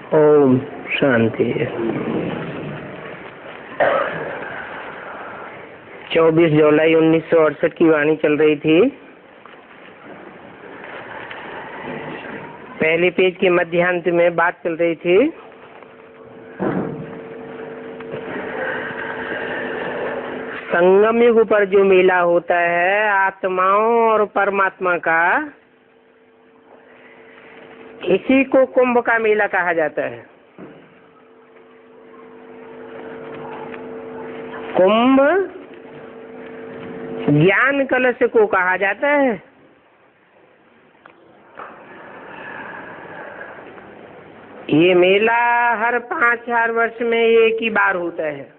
ओम शांति। 24 जुलाई 1968 की वाणी चल रही थी। पहले पेज के मध्यांत में बात चल रही थी संगम युग पर जो मेला होता है आत्माओं और परमात्मा का, इसी को कुंभ का मेला कहा जाता है। कुंभ ज्ञान कलश को कहा जाता है। ये मेला हर 5-4 वर्ष में एक ही बार होता है।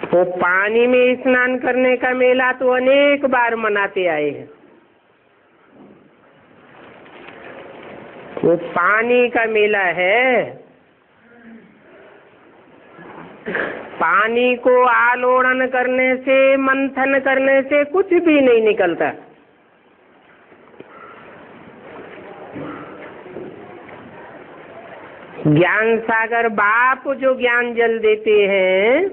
वो पानी में स्नान करने का मेला तो अनेक बार मनाते आए हैं। वो पानी का मेला है। पानी को आलोड़न करने से, मंथन करने से कुछ भी नहीं निकलता। ज्ञान सागर बाप जो ज्ञान जल देते हैं,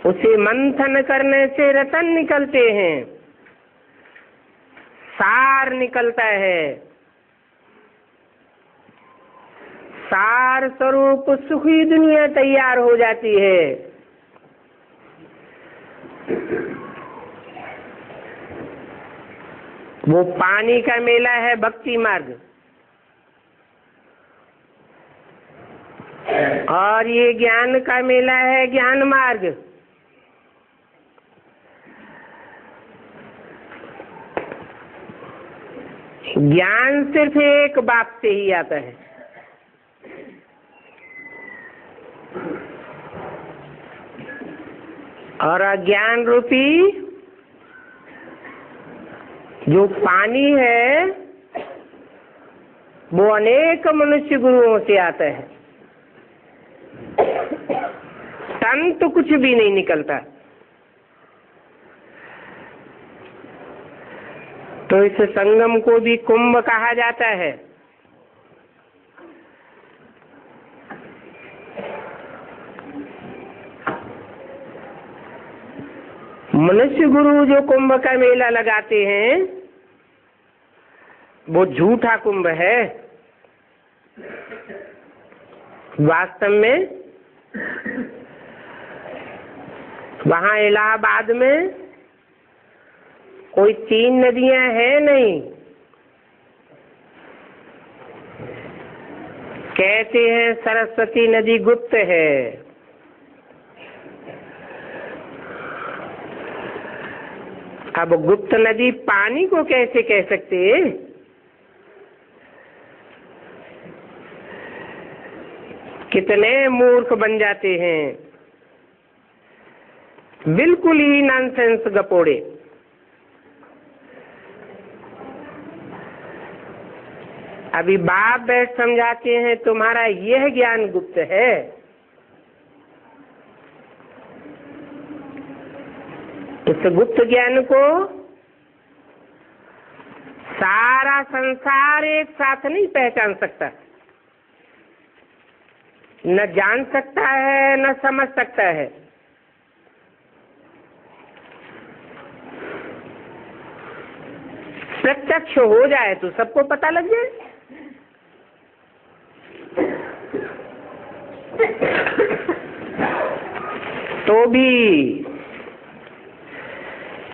उसे मंथन करने से रतन निकलते हैं, सार निकलता है। सार स्वरूप सुखी दुनिया तैयार हो जाती है। वो पानी का मेला है भक्ति मार्ग, और ये ज्ञान का मेला है ज्ञान मार्ग। ज्ञान सिर्फ एक बाप से ही आता है। और अज्ञान रूपी जो पानी है वो अनेक मनुष्य गुरुओं से आता है। तन तो कुछ भी नहीं निकलता। तो इस संगम को भी कुंभ कहा जाता है। मनुष्य गुरु जो कुंभ का मेला लगाते हैं वो झूठा कुंभ है। वास्तव में वहां इलाहाबाद में कोई 3 नदियां हैं नहीं। कहते हैं सरस्वती नदी गुप्त है। अब गुप्त नदी पानी को कैसे कह सकते हैं? कितने मूर्ख बन जाते हैं। बिल्कुल ही नॉनसेंस गपोड़े। अभी बाप बैठ समझाते हैं तुम्हारा यह ज्ञान गुप्त है। इस गुप्त ज्ञान को सारा संसार एक साथ नहीं पहचान सकता, न जान सकता है, न समझ सकता है। प्रत्यक्ष हो जाए तो सबको पता लग जाए। तो भी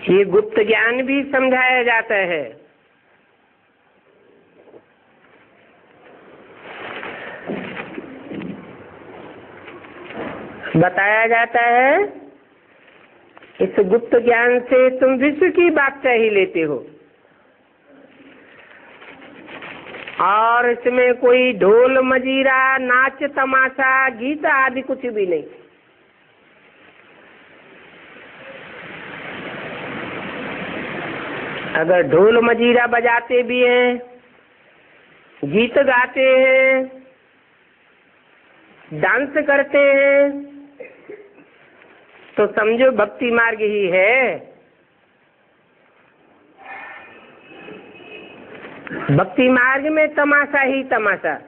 ये गुप्त ज्ञान भी समझाया जाता है। बताया जाता है इस गुप्त ज्ञान से तुम विश्व की बादशाही ही लेते हो, और इसमें कोई ढोल मजीरा, नाच तमाशा, गीत आदि कुछ भी नहीं। अगर ढोल मजीरा बजाते भी हैं, गीत गाते हैं, डांस करते हैं, तो समझो भक्ति मार्ग ही है। भक्ति मार्ग में तमाशा ही तमाशा,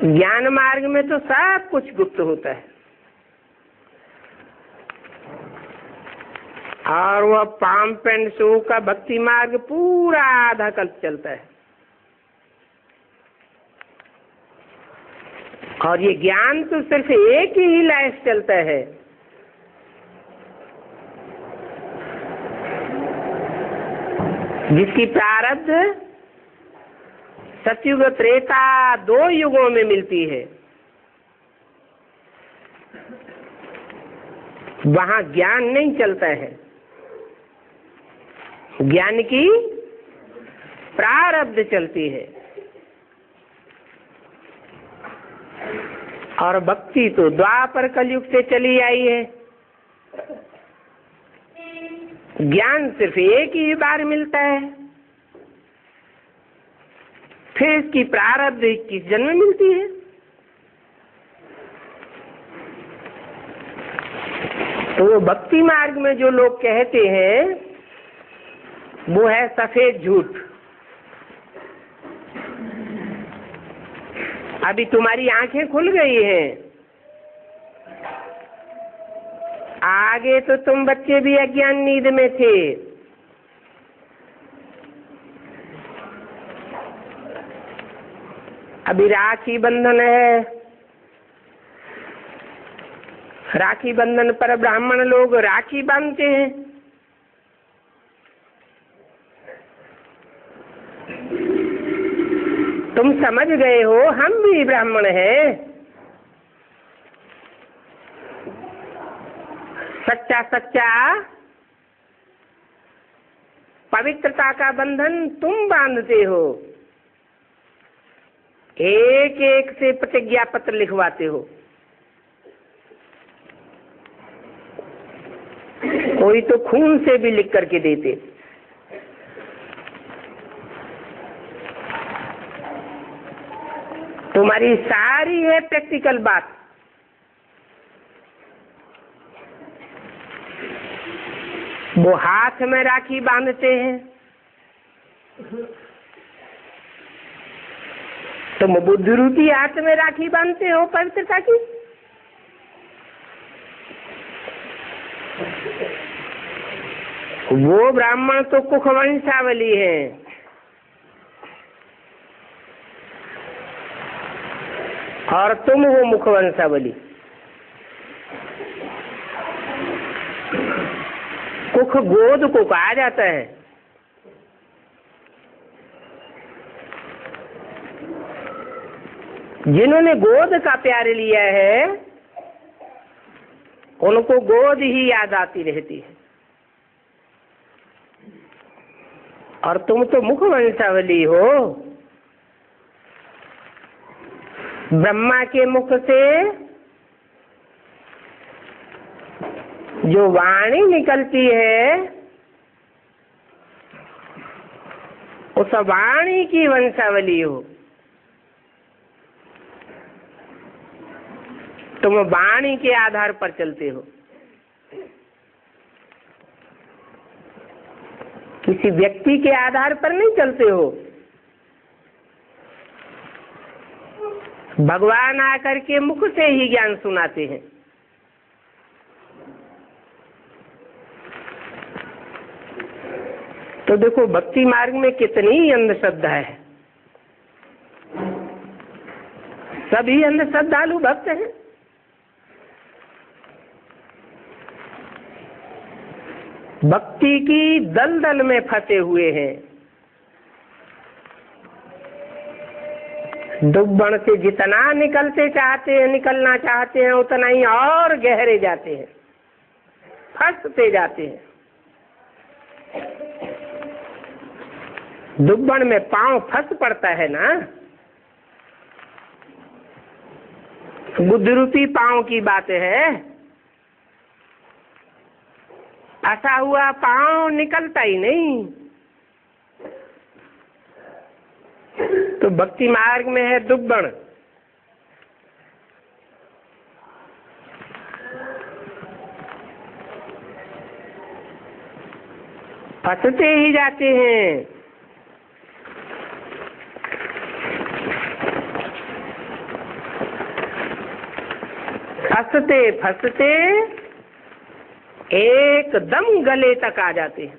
ज्ञान मार्ग में तो सब कुछ गुप्त होता है। और वह पाम्प एंड शो का भक्ति मार्ग पूरा आधा कल्प चलता है। और ये ज्ञान तो सिर्फ एक ही लाइफ चलता है। जिसकी प्रारब्ध सतयुग त्रेता 2 युगों में मिलती है, वहां ज्ञान नहीं चलता है। ज्ञान की प्रारब्ध चलती है। और भक्ति तो द्वापर कलयुग से चली आई है। ज्ञान सिर्फ एक ही बार मिलता है, फिर इसकी प्रारब्ध 21 जन्म मिलती है। तो वो भक्ति मार्ग में जो लोग कहते हैं वो है सफेद झूठ। अभी तुम्हारी आंखें खुल गई हैं, आगे तो तुम बच्चे भी अज्ञान नींद में थे। अभी राखी बंधन है, राखी बंधन पर ब्राह्मण लोग राखी बांधते हैं। तुम समझ गए हो हम भी ब्राह्मण हैं। सच्चा सच्चा पवित्रता का बंधन तुम बांधते हो, एक एक से प्रतिज्ञा पत्र लिखवाते हो। कोई तो खून से भी लिख करके देते। तुम्हारी सारी है प्रैक्टिकल बात। वो हाथ में राखी बांधते हैं, तुम बुद्धि रूपी हाथ में राखी बांधते हो पवित्रता की। वो ब्राह्मण तो कुख वंशावली है, और तुम हो मुख वंशावली। कुख गोद को कहा जाता है। जिन्होंने गोद का प्यार लिया है उनको गोद ही याद आती रहती है। और तुम तो मुख वंशावली हो। ब्रह्मा के मुख से जो वाणी निकलती है उस वाणी की वंशावली हो। तुम वाणी के आधार पर चलते हो, किसी व्यक्ति के आधार पर नहीं चलते हो। भगवान आकर के मुख से ही ज्ञान सुनाते हैं। तो देखो भक्ति मार्ग में कितनी अंधश्रद्धा है। सभी अंधश्रद्धालु भक्त हैं। भक्ति की दलदल में फंसे हुए हैं। दुब्बण से जितना निकलना चाहते हैं उतना ही और गहरे जाते हैं, फंसते जाते हैं। दुब्बण में पांव फंस पड़ता है ना। बुद्धि रूपी पांव की बात है। फंसा हुआ पांव निकलता ही नहीं। तो भक्ति मार्ग में है दुब्बण। फंसते ही जाते हैं। फंसते फंसते एकदम गले तक आ जाते हैं।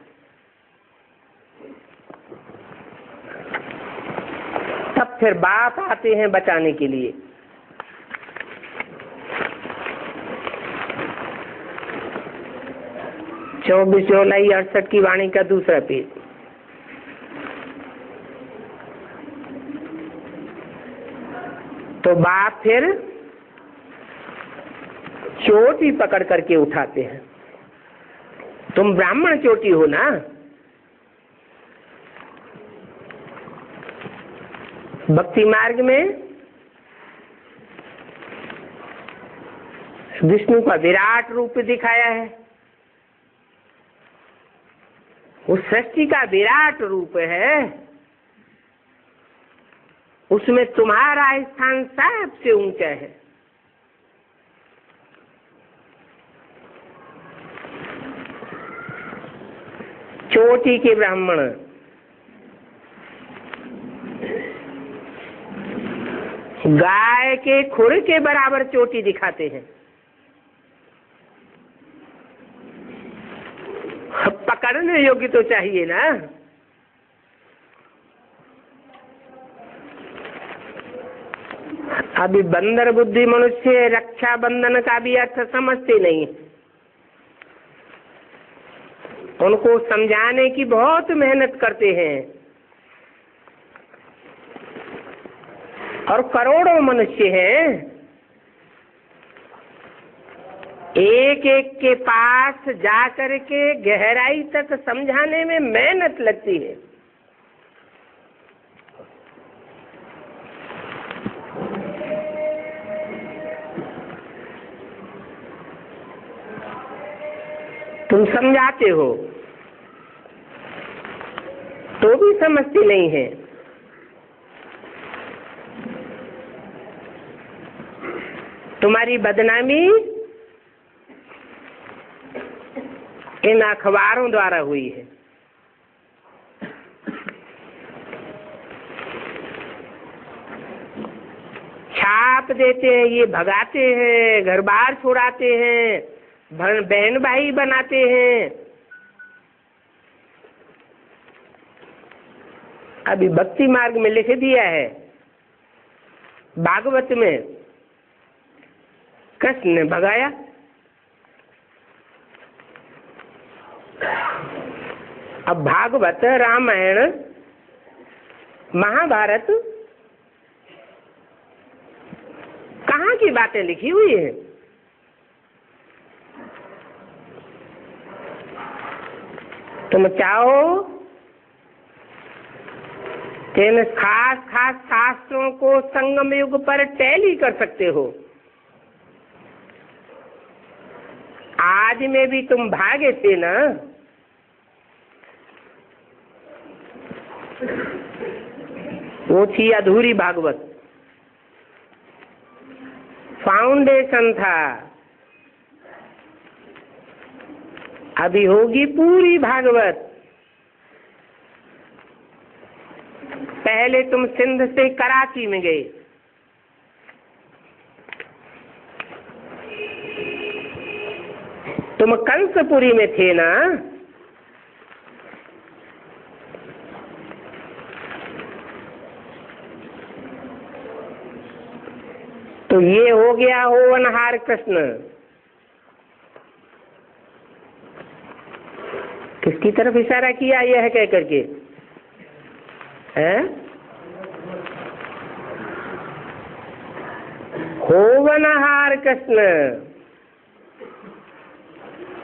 तब फिर बाप आते हैं बचाने के लिए। चौबीस जुलाई 68 की वाणी का दूसरा पेज। तो बाप फिर चोटी पकड़ करके उठाते हैं। तुम ब्राह्मण चोटी हो ना, भक्ति मार्ग में विष्णु का विराट रूप दिखाया है। उस सृष्टि का विराट रूप है, उसमें तुम्हारा स्थान सबसे ऊंचा है। चोटी के ब्राह्मण गाय के खुर के बराबर चोटी दिखाते हैं। पकड़ने योग्य तो चाहिए ना। अभी बंदर बुद्धि मनुष्य रक्षा बंधन का भी अर्थ समझते नहीं। उनको समझाने की बहुत मेहनत करते हैं, और करोड़ों मनुष्य हैं, एक एक के पास जाकर के गहराई तक समझाने में मेहनत लगती है। तुम समझाते हो तो भी समझती नहीं है। तुम्हारी बदनामी इन अखबारों द्वारा हुई है। छाप देते हैं, ये भगाते हैं, घर बार छुड़ाते हैं, बहन भाई बनाते हैं। अभी भक्ति मार्ग में लिख दिया है, भागवत में कृष्ण ने भगाया, अब भागवत, रामायण, महाभारत कहाँ की बातें लिखी हुई है? तुम चाहो तो इन खास खास शास्त्रों को संगम युग पर टैली कर सकते हो। आज में भी तुम भागे थे ना, वो थी अधूरी भागवत, फाउंडेशन था। अभी होगी पूरी भागवत। पहले तुम सिंध से कराची में गए, तुम कंसपुरी में थे ना, तो ये हो गया होवनहार कृष्ण। किसकी तरफ इशारा किया यह कह करके? होवनहार कृष्ण,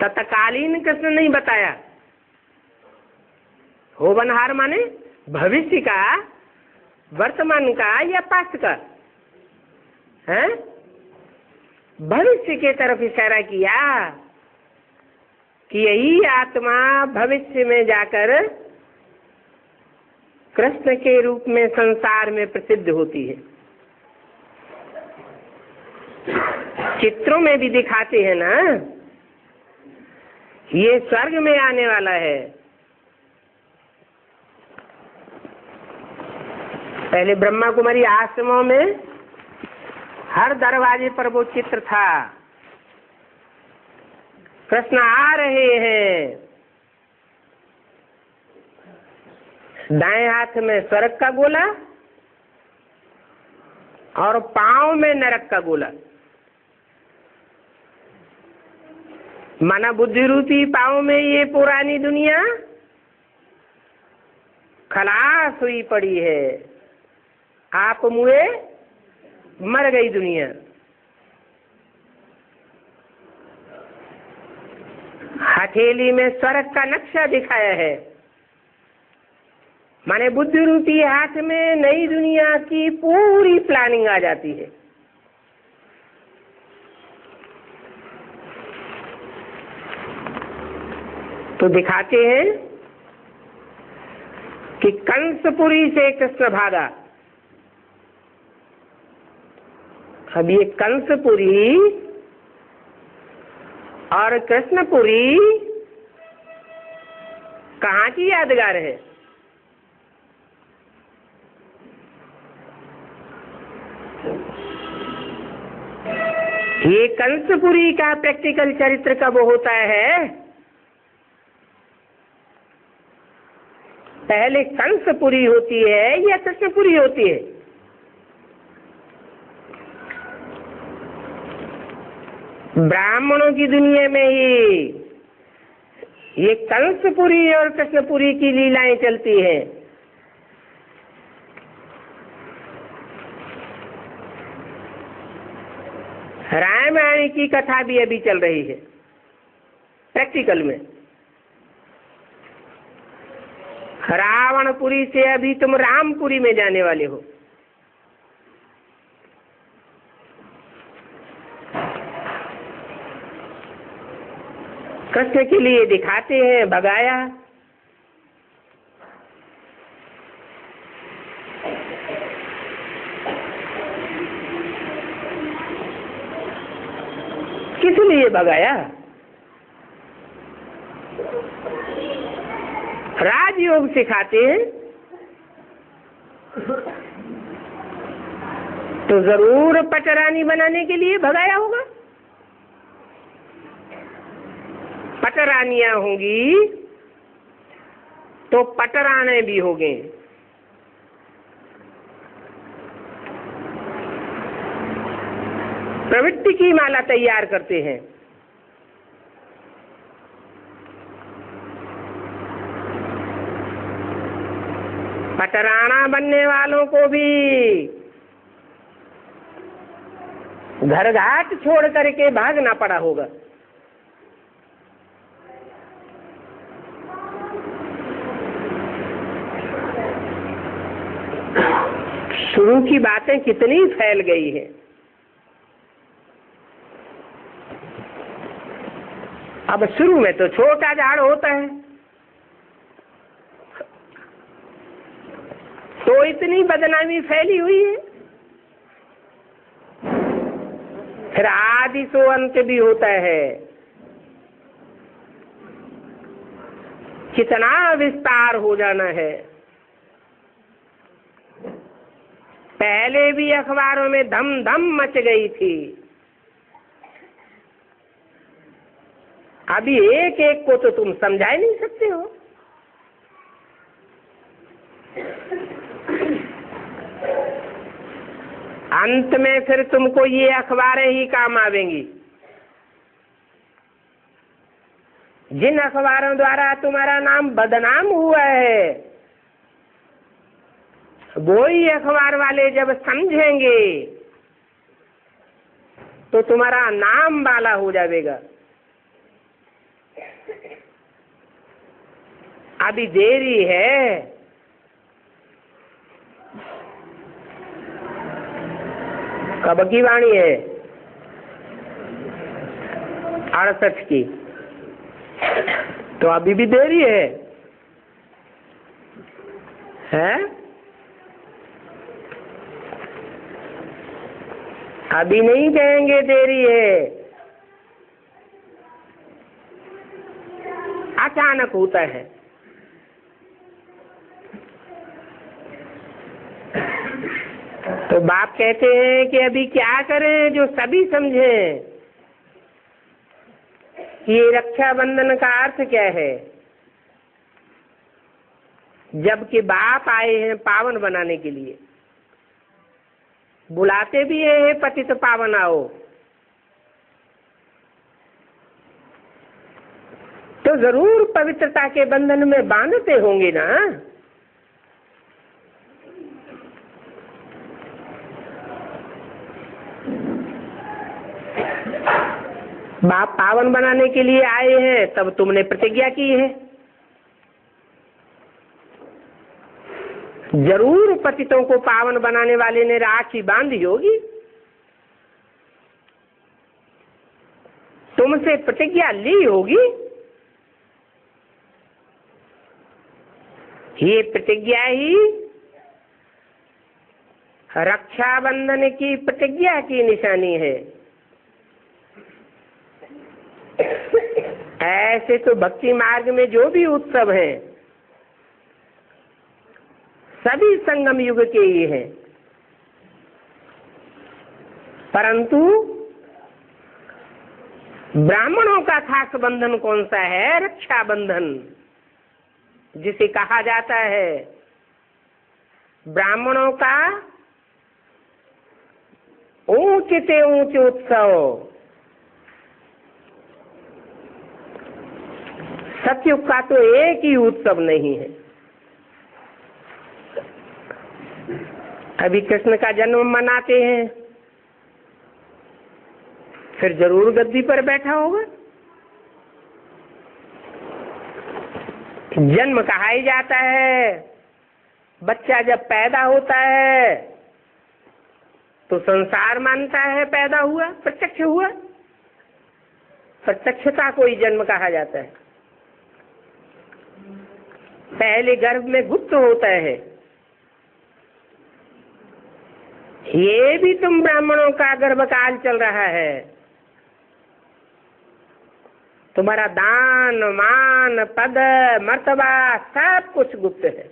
तत्कालीन कृष्ण नहीं बताया। होवनहार माने भविष्य का, वर्तमान का या पास्ट का है? भविष्य के तरफ इशारा किया कि यही आत्मा भविष्य में जाकर कृष्ण के रूप में संसार में प्रसिद्ध होती है। चित्रों में भी दिखाते हैं ना, ये स्वर्ग में आने वाला है, पहले ब्रह्मा कुमारी आश्रमों में हर दरवाजे पर वो चित्र था, कृष्ण आ रहे हैं, दाएं हाथ में स्वर्ग का गोला और पांव में नरक का गोला। माना बुद्धि रूपी पांव में ये पुरानी दुनिया खलास हुई पड़ी है, आप मुए मर गई दुनिया। हथेली में स्वर्ग का नक्शा दिखाया है, माने बुद्धि रूपी हाथ में नई दुनिया की पूरी प्लानिंग आ जाती है। तो दिखाते हैं कि कंसपुरी से कृष्ण भागा। अब ये कंसपुरी और कृष्णपुरी कहाँ की यादगार है? ये कंसपुरी का प्रैक्टिकल चरित्र कब होता है? पहले कंसपुरी होती है या कृष्णपुरी होती है? ब्राह्मणों की दुनिया में ही ये कंसपुरी और कृष्णपुरी की लीलाएं चलती हैं। रामायण की कथा भी अभी चल रही है प्रैक्टिकल में। रावणपुरी से अभी तुम रामपुरी में जाने वाले हो। कृष्ण के लिए दिखाते हैं भगाया, किस लिए भगाया? राजयोग सिखाते हैं तो जरूर पटरानी बनाने के लिए भगाया होगा। पटरानियां होंगी तो पटराने भी होंगे। प्रवृत्ति की माला तैयार करते हैं। पटराना बनने वालों को भी घर घाट छोड़ करके भागना पड़ा होगा। शुरू की बातें कितनी फैल गई है। अब शुरू में तो छोटा झाड़ होता है, तो इतनी बदनामी फैली हुई है। फिर आदि सो अंत भी होता है। कितना विस्तार हो जाना है। पहले भी अखबारों में धम धम मच गई थी, अभी एक एक को तो तुम समझा ही नहीं सकते हो। अंत में फिर तुमको ये अखबारें ही काम आवेंगी। जिन अखबारों द्वारा तुम्हारा नाम बदनाम हुआ है, वो ही अखबार वाले जब समझेंगे तो तुम्हारा नाम वाला हो जाएगा। अभी देरी है। कब की वाणी है? 68 की। तो अभी भी देरी है, हैं? अभी नहीं कहेंगे देरी है, अचानक होता है। तो बाप कहते हैं कि अभी क्या करें जो सभी समझें कि ये रक्षाबंधन का अर्थ क्या है। जबकि बाप आए हैं पावन बनाने के लिए, बुलाते भी हैं पतित पावन आओ, तो जरूर पवित्रता के बंधन में बांधते होंगे ना। बाप पावन बनाने के लिए आए हैं, तब तुमने प्रतिज्ञा की है, जरूर पतितों को पावन बनाने वाले ने राखी बांधी होगी। तुमसे प्रतिज्ञा ली होगी। ये प्रतिज्ञा ही रक्षाबंधन की प्रतिज्ञा की निशानी है। ऐसे तो भक्ति मार्ग में जो भी उत्सव हैं सभी संगम युग के ही हैं, परंतु ब्राह्मणों का खास बंधन कौन सा है? रक्षाबंधन, जिसे कहा जाता है ब्राह्मणों का ऊंच से ऊंच उत्सव। सतयुग का तो एक ही उत्सव नहीं है। अभी कृष्ण का जन्म मनाते हैं, फिर जरूर गद्दी पर बैठा होगा। जन्म कहा ही जाता है, बच्चा जब पैदा होता है तो संसार मानता है पैदा हुआ, प्रत्यक्ष हुआ। प्रत्यक्षता को ही जन्म कहा जाता है। पहले गर्भ में गुप्त होता है। ये भी तुम ब्राह्मणों का गर्भकाल चल रहा है। तुम्हारा दान मान पद मर्तबा सब कुछ गुप्त है।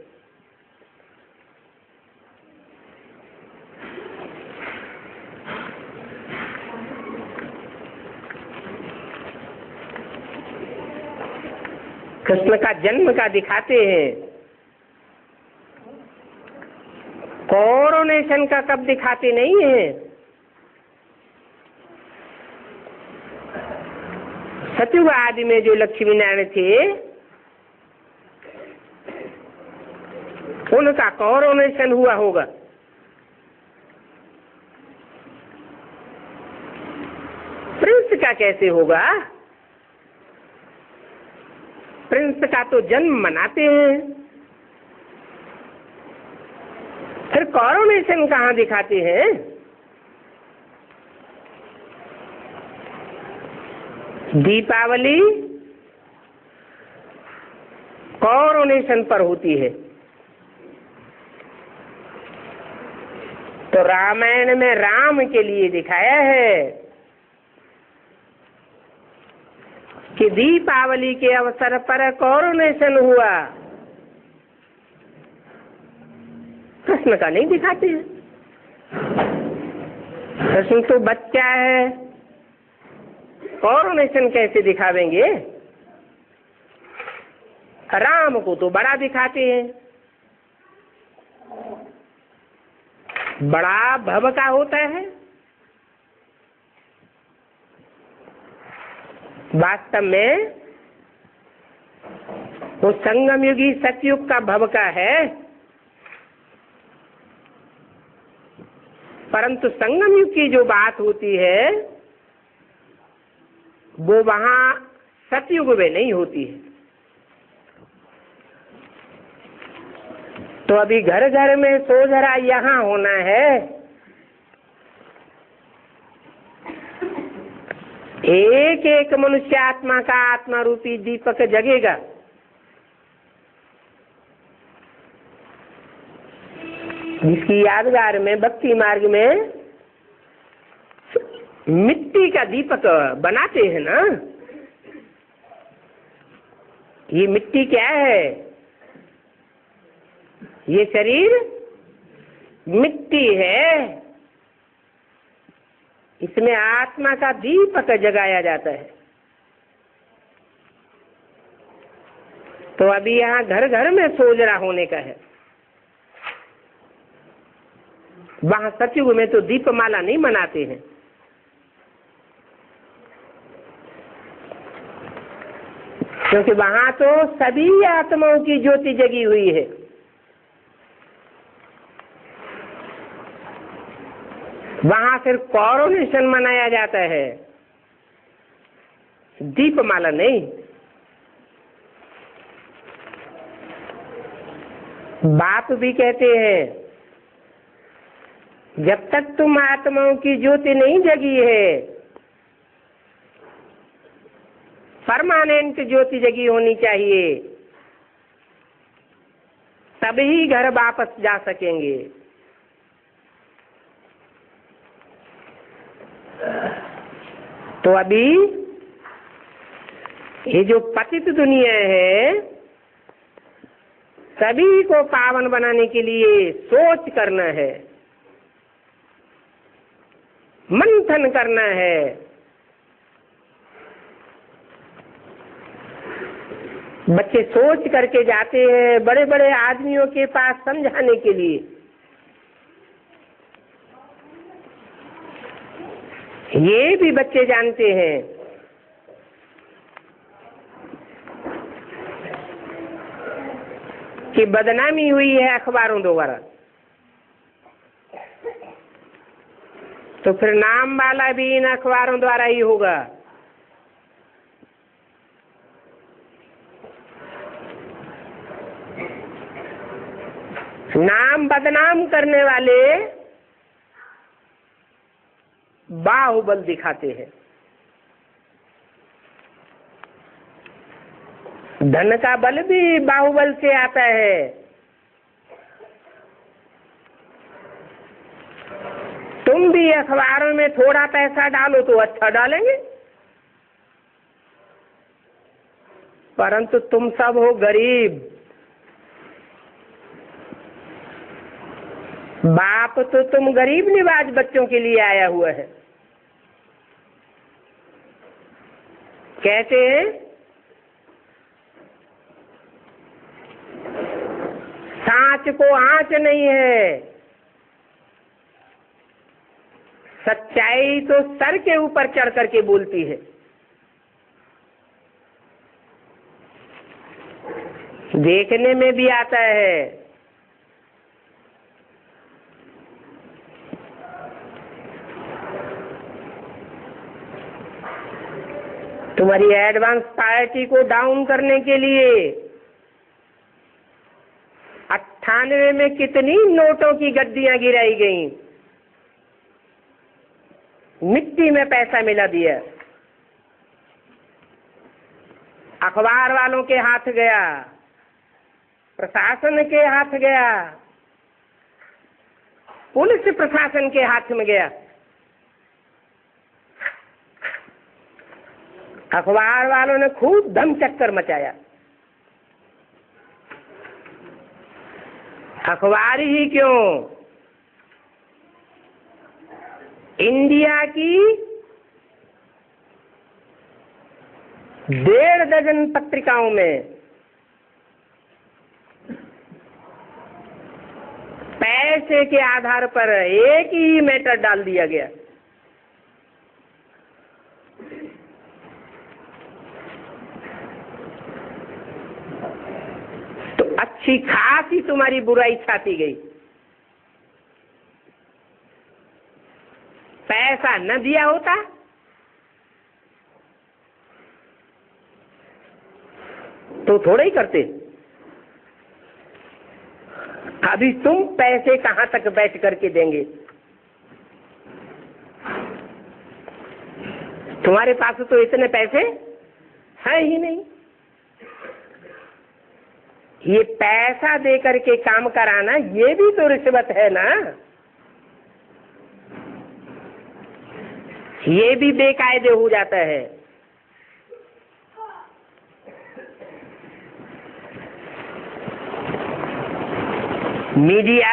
कृष्ण का जन्म का दिखाते हैं, कोरोनेशन का कब दिखाते नहीं है। सतयुग आदि में जो लक्ष्मी नारायण थे उनका कोरोनेशन हुआ होगा। प्रिंस का कैसे होगा? प्रिंस का तो जन्म मनाते हैं, फिर कोरोनेशन कहाँ दिखाते हैं? दीपावली कोरोनेशन पर होती है। तो रामायण में राम के लिए दिखाया है कि दीपावली के अवसर पर कोरोनेशन हुआ। कृष्ण का नहीं दिखाते हैं। कृष्ण तो बच्चा है, कोरोनेशन कैसे दिखावेंगे? राम को तो बड़ा दिखाते हैं। बड़ा भव का होता है। वास्तव में वो संगम युगी सतयुग का भव का है, परंतु संगम युग की जो बात होती है वो वहां सतयुग में नहीं होती है। तो अभी घर घर में सोझरा यहाँ होना है। एक एक मनुष्य आत्मा का आत्मा रूपी दीपक जगेगा। जिसकी यादगार में भक्ति मार्ग में मिट्टी का दीपक बनाते हैं ना। ये मिट्टी क्या है? ये शरीर मिट्टी है, इसमें आत्मा का दीपक जगाया जाता है। तो अभी यहाँ घर घर में सोजरा होने का है। वहां सतयुग में तो दीपमाला नहीं मनाते हैं। क्योंकि वहां तो सभी आत्माओं की ज्योति जगी हुई है। वहां सिर्फ कॉरोनेशन मनाया जाता है, दीपमाला नहीं। बाप भी कहते हैं जब तक तुम आत्माओं की ज्योति नहीं जगी है, परमानेंट ज्योति जगी होनी चाहिए, तभी घर वापस जा सकेंगे। तो अभी ये जो पतित दुनिया है, सभी को पावन बनाने के लिए सोच करना है, मंथन करना है। बच्चे सोच करके जाते हैं बड़े बड़े आदमियों के पास समझाने के लिए। ये भी बच्चे जानते हैं कि बदनामी हुई है अखबारों द्वारा, तो फिर नाम वाला भी इन अखबारों द्वारा ही होगा। नाम बदनाम करने वाले बाहुबल दिखाते हैं। धन का बल भी बाहुबल से आता है। तुम भी अखबारों में थोड़ा पैसा डालो तो अच्छा डालेंगे, परंतु तुम सब हो गरीब। बाप तो तुम गरीब निवाज बच्चों के लिए आया हुआ है। कहते हैं सांच को आंच नहीं है, सच्चाई तो सर के ऊपर चढ़ करके बोलती है। देखने में भी आता है। तुम्हारी एडवांस पार्टी को डाउन करने के लिए 98 में कितनी नोटों की गड्डियां गिराई गई, मिट्टी में पैसा मिला दिया, अखबार वालों के हाथ गया, प्रशासन के हाथ गया, पुलिस प्रशासन के हाथ में गया। अखबार वालों ने खूब धम चक्कर मचाया। अखबार ही क्यों, इंडिया की 1.5 दर्जन पत्रिकाओं में पैसे के आधार पर एक ही मैटर डाल दिया गया। तो अच्छी खासी तुम्हारी बुराई छापी गई। पैसा न दिया होता तो थोड़ा ही करते। अभी तुम पैसे कहां तक बैठ करके देंगे? तुम्हारे पास तो इतने पैसे हैं ही नहीं। ये पैसा दे करके काम कराना, ये भी तो रिश्वत है ना। ये भी बेकायदे हो जाता है। मीडिया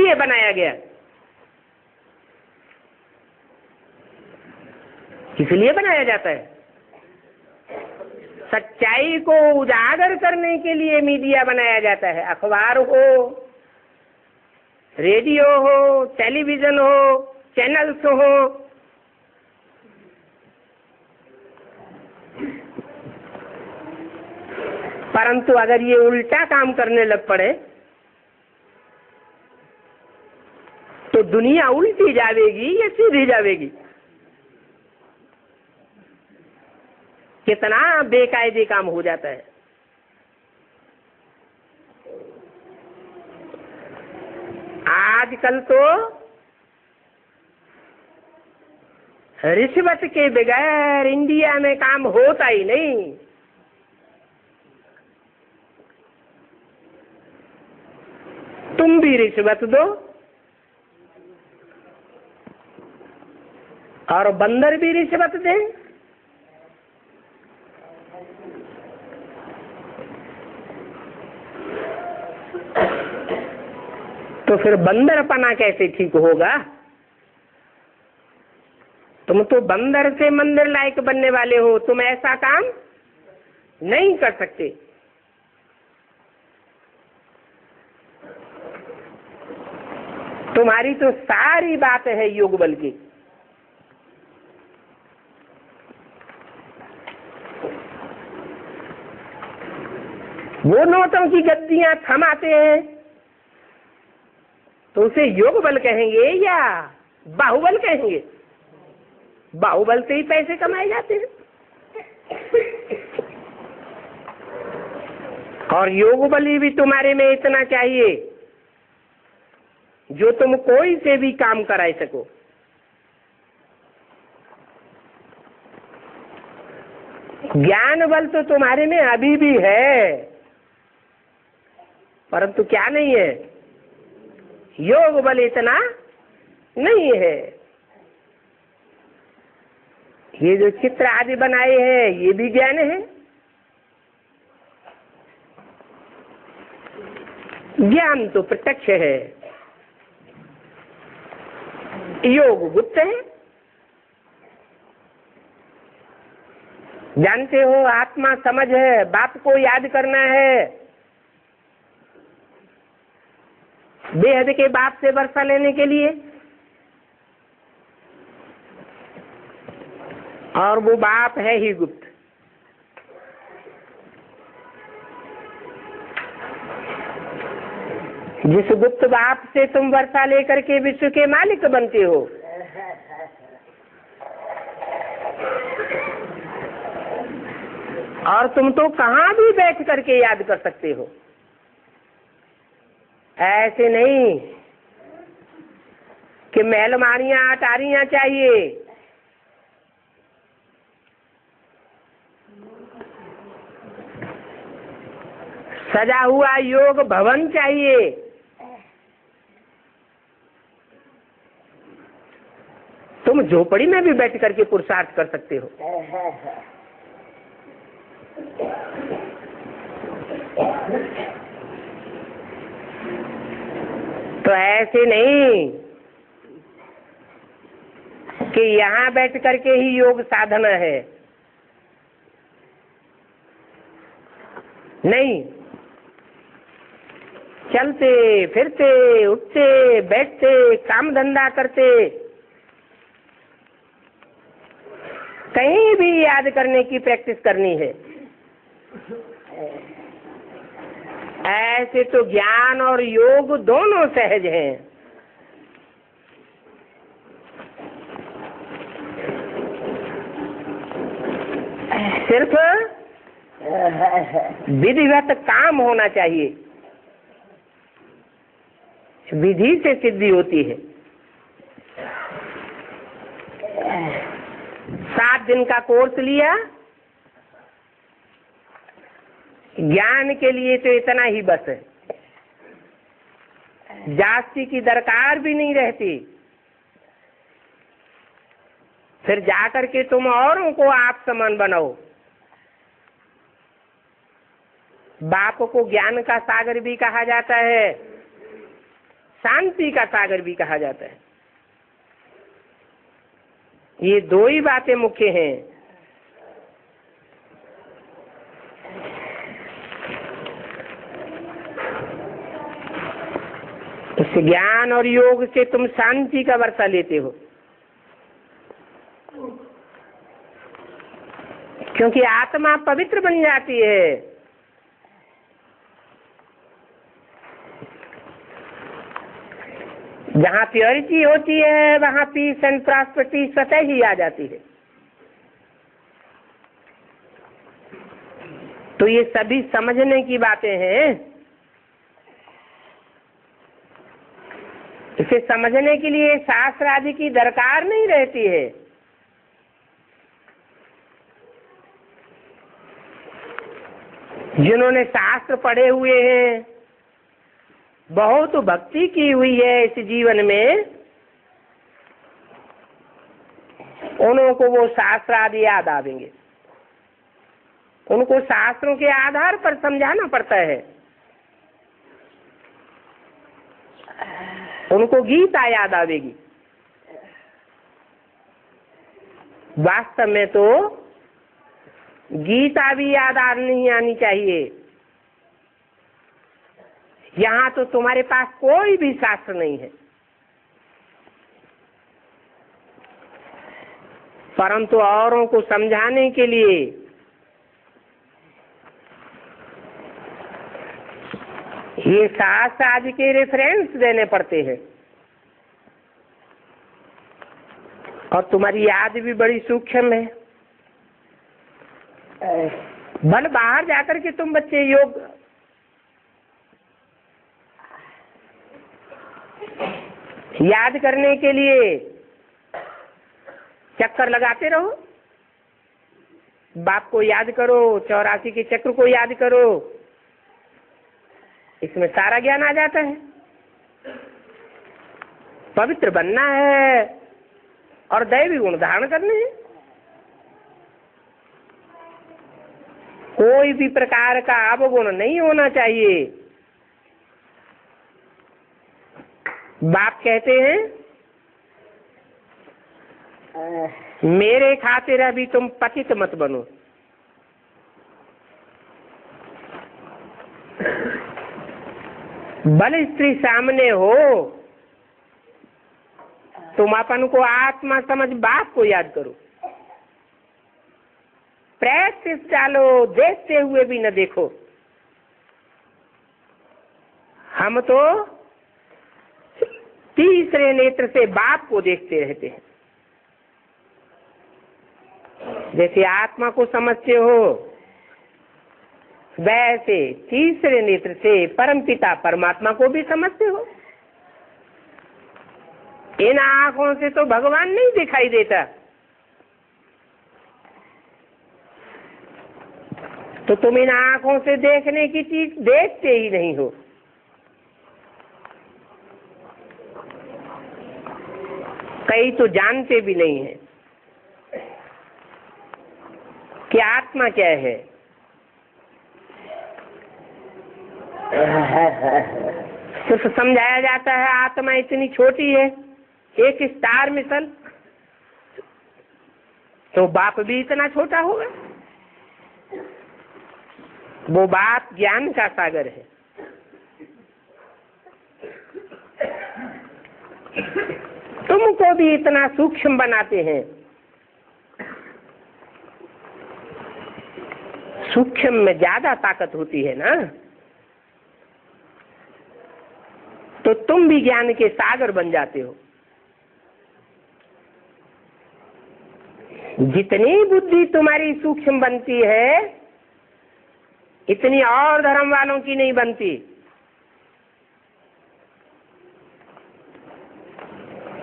लिए बनाया गया? किस लिए बनाया जाता है? सच्चाई को उजागर करने के लिए मीडिया बनाया जाता है। अखबार हो, रेडियो हो, टेलीविजन हो, चैनल्स हो। परंतु अगर ये उल्टा काम करने लग पड़े तो दुनिया उल्टी जाएगी या सीधी जाएगी? कितना बेकायदे काम हो जाता है। आजकल तो रिश्वत के बगैर इंडिया में काम होता ही नहीं। तुम भी रिश्वत दो और बंदर भी रिश्वत दे, तो फिर बंदरपना कैसे ठीक होगा? तुम तो बंदर से मंदिर लायक बनने वाले हो। तुम ऐसा काम नहीं कर सकते। तुम्हारी तो सारी बात है योग बल की। वो नोटों की गद्दियां थमाते हैं तो उसे योग बल कहेंगे या बाहुबल कहेंगे? बाहुबल से ही पैसे कमाए जाते हैं। और योग बल भी तुम्हारे में इतना चाहिए जो तुम कोई से भी काम कराए सको। ज्ञान बल तो तुम्हारे में अभी भी है, परंतु क्या नहीं है? योग बल इतना नहीं है। ये जो चित्र आदि बनाए हैं ये भी ज्ञान है। ज्ञान तो प्रत्यक्ष है, योग गुप्त है। जानते हो आत्मा समझ है, बाप को याद करना है। बेहद के बाप से वर्षा लेने के लिए, और वो बाप है ही गुप्त। जिस गुप्त बाप से तुम वर्षा लेकर के विश्व के मालिक बनते हो, और तुम तो कहाँ भी बैठ करके याद कर सकते हो। ऐसे नहीं कि महलमानियां अटारियां चाहिए। सजा हुआ योग भवन चाहिए। तुम झोपड़ी में भी बैठ करके पुरुषार्थ कर सकते हो। तो ऐसे नहीं कि यहाँ बैठ करके ही योग साधना है। नहीं, चलते फिरते, उठते बैठते, काम धंधा करते, कहीं भी याद करने की प्रैक्टिस करनी है। ऐसे तो ज्ञान और योग दोनों सहज हैं। सिर्फ विधिवत काम होना चाहिए। विधि से सिद्धि होती है। 7 दिन का कोर्स लिया, ज्ञान के लिए तो इतना ही बस है, जास्ती की दरकार भी नहीं रहती। फिर जाकर के तुम औरों को आप समान बनाओ। बाप को ज्ञान का सागर भी कहा जाता है, शांति का सागर भी कहा जाता है। ये दो ही बातें मुख्य हैं। इस ज्ञान और योग से तुम शांति का वर्षा लेते हो, क्योंकि आत्मा पवित्र बन जाती है। जहाँ प्योरिटी होती है वहाँ पीस एंड प्रॉस्पेरिटी स्वतः ही आ जाती है। तो ये सभी समझने की बातें हैं। इसे समझने के लिए शास्त्र आदि की दरकार नहीं रहती है। जिन्होंने शास्त्र पढ़े हुए हैं, बहुत भक्ति की हुई है इस जीवन में, उनको वो शास्त्र आदि याद आवेंगे। उनको शास्त्रों के आधार पर समझाना पड़ता है। उनको गीता याद आवेगी। वास्तव में तो गीता भी याद नहीं आनी चाहिए। यहाँ तो तुम्हारे पास कोई भी शास्त्र नहीं है, परंतु औरों को समझाने के लिए ये शास्त्र आदि के रेफरेंस देने पड़ते हैं। और तुम्हारी याद भी बड़ी सूक्ष्म है। भले बाहर जाकर के तुम बच्चे योग याद करने के लिए चक्कर लगाते रहो। बाप को याद करो, 84 के चक्र को याद करो, इसमें सारा ज्ञान आ जाता है। पवित्र बनना है और दैवी गुण धारण करने हैं। कोई भी प्रकार का अवगुण नहीं होना चाहिए। बाप कहते हैं मेरे खातिर अभी तुम पतित मत बनो। भले स्त्री सामने हो, तुम अपन को आत्मा समझ बाप को याद करो। प्रैक्टिस डालो, देखते हुए भी न देखो। हम तो तीसरे नेत्र से बाप को देखते रहते हैं। जैसे आत्मा को समझते हो, वैसे तीसरे नेत्र से परमपिता परमात्मा को भी समझते हो। इन आंखों से तो भगवान नहीं दिखाई देता, तो तुम इन आंखों से देखने की चीज देखते ही नहीं हो। कई तो जानते भी नहीं है कि आत्मा क्या है। सिर्फ समझाया जाता है आत्मा इतनी छोटी है, एक स्टार मिसल, तो बाप भी इतना छोटा होगा। वो बाप ज्ञान का सागर है। तुमको भी इतना सूक्ष्म बनाते हैं। सूक्ष्म में ज्यादा ताकत होती है ना, तो तुम भी ज्ञान के सागर बन जाते हो। जितनी बुद्धि तुम्हारी सूक्ष्म बनती है, इतनी और धर्म वालों की नहीं बनती।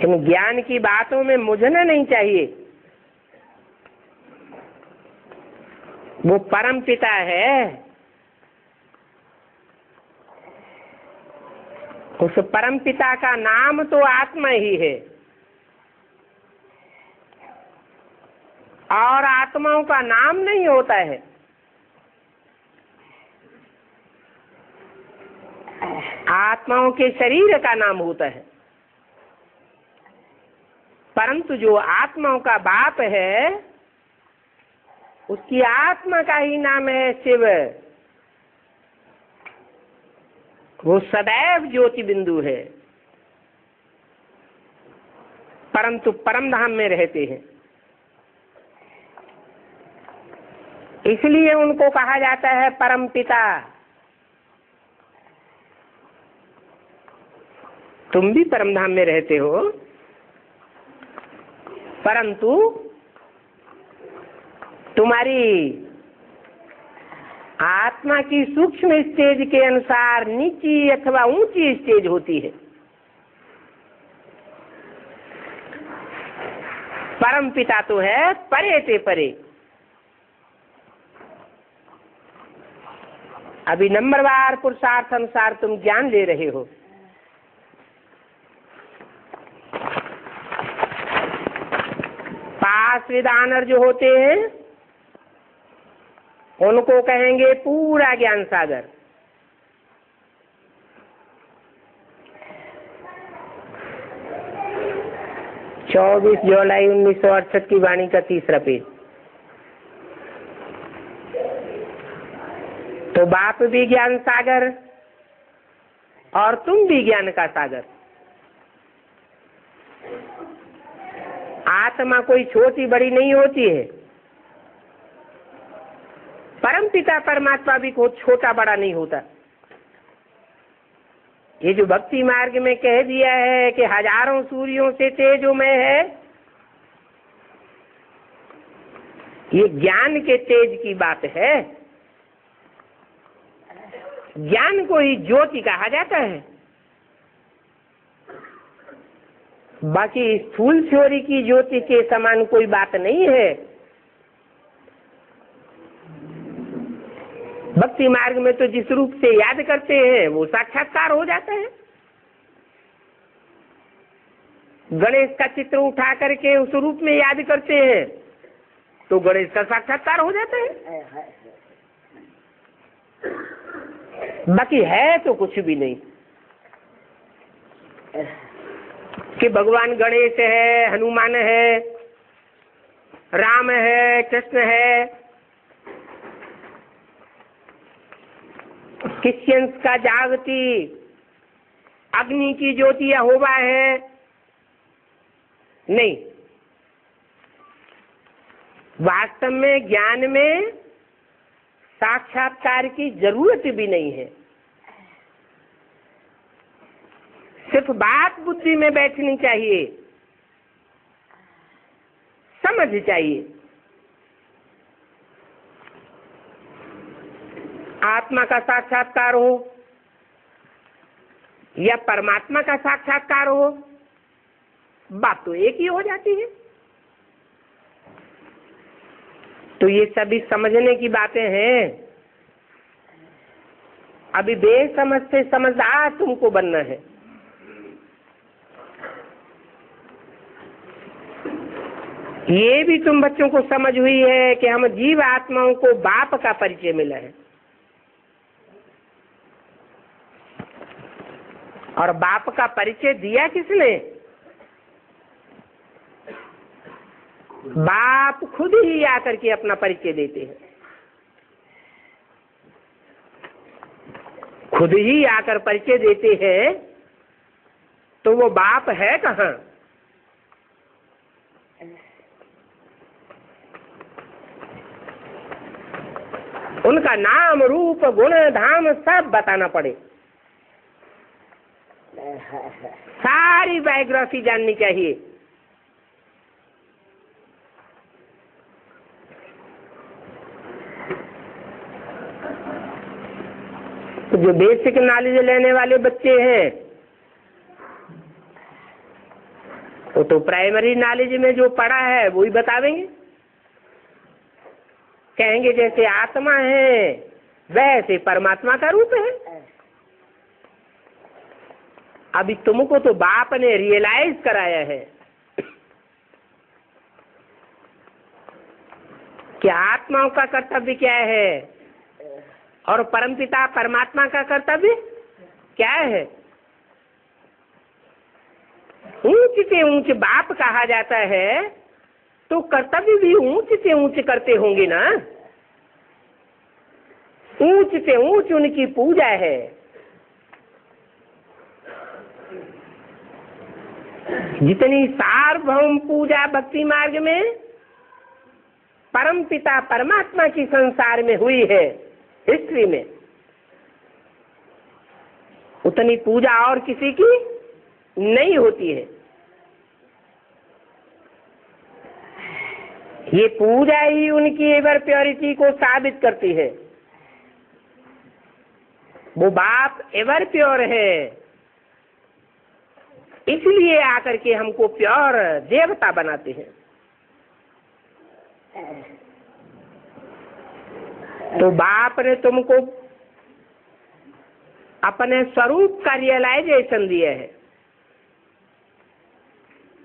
इन ज्ञान की बातों में मुझना नहीं चाहिए। वो परम पिता है, उस परम पिता का नाम तो आत्मा ही है, और आत्माओं का नाम नहीं होता है। आत्माओं के शरीर का नाम होता है, परंतु जो आत्माओं का बाप है उसकी आत्मा का ही नाम है शिव। वो सदैव ज्योति बिंदु है, परंतु परम धाम में रहते हैं, इसलिए उनको कहा जाता है परम पिता। तुम भी परम धाम में रहते हो, परंतु तुम्हारी आत्मा की सूक्ष्म स्टेज के अनुसार नीची अथवा ऊंची स्टेज होती है। परम पिता तो है परे से परे। अभी नंबरवार पुरुषार्थ अनुसार तुम ज्ञान ले रहे हो। पास विदानर जो होते हैं उनको कहेंगे पूरा ज्ञान सागर। चौबीस जुलाई 1968 की वाणी का 3रा पेज। तो बाप भी ज्ञान सागर और तुम भी ज्ञान का सागर। आत्मा कोई छोटी बड़ी नहीं होती है, परम पिता परमात्मा भी कोई छोटा बड़ा नहीं होता। ये जो भक्ति मार्ग में कह दिया है कि हजारों सूर्यों से तेजोमय है, ये ज्ञान के तेज की बात है। ज्ञान को ही ज्योति कहा जाता है। बाकी स्थूल थ्योरी की ज्योति के समान कोई बात नहीं है। भक्ति मार्ग में तो जिस रूप से याद करते हैं वो साक्षात्कार हो जाता है। गणेश का चित्र उठा करके उस रूप में याद करते हैं तो गणेश का साक्षात्कार हो जाता है। बाकी है तो कुछ भी नहीं कि भगवान गणेश है, हनुमान है, राम है, कृष्ण है, क्रिश्चियंस का जागती अग्नि की ज्योति यहोवा है। नहीं, वास्तव में ज्ञान में साक्षात्कार की जरूरत भी नहीं है। सिर्फ बात बुद्धि में बैठनी चाहिए, समझ चाहिए। आत्मा का साक्षात्कार हो या परमात्मा का साक्षात्कार हो, बात तो एक ही हो जाती है। तो ये सभी समझने की बातें हैं। अभी बेसमझ से समझदार तुमको बनना है। ये भी तुम बच्चों को समझ हुई है कि हम जीव आत्माओं को बाप का परिचय मिला है, और बाप का परिचय दिया किसने? बाप खुद ही आकर के अपना परिचय देते हैं, खुद ही आकर परिचय देते हैं। तो वो बाप है कहाँ? उनका नाम रूप गुण धाम सब बताना पड़े, सारी बायोग्राफी जाननी चाहिए। तो जो बेसिक नॉलेज लेने वाले बच्चे हैं वो तो प्राइमरी नॉलेज में जो पढ़ा है वो ही बतावेंगे। कहेंगे जैसे आत्मा है वैसे परमात्मा का रूप है। अभी तुमको तो बाप ने रियलाइज कराया है कि आत्माओं का कर्तव्य क्या है और परमपिता परमात्मा का कर्तव्य क्या है। ऊंच से ऊंच बाप कहा जाता है तो कर्तव्य भी ऊंच से ऊंच करते होंगे ना। ऊंच से ऊंच उनकी पूजा है। जितनी सार्वभौम पूजा भक्ति मार्ग में परम पिता परमात्मा की संसार में हुई है हिस्ट्री में, उतनी पूजा और किसी की नहीं होती है। ये पूजा ही उनकी एवर प्योरिटी को साबित करती है। वो बाप एवर प्योर है, इसलिए आकर के हमको प्योर देवता बनाते हैं। तो बाप ने तुमको अपने स्वरूप का रियलाइजेशन दिया है।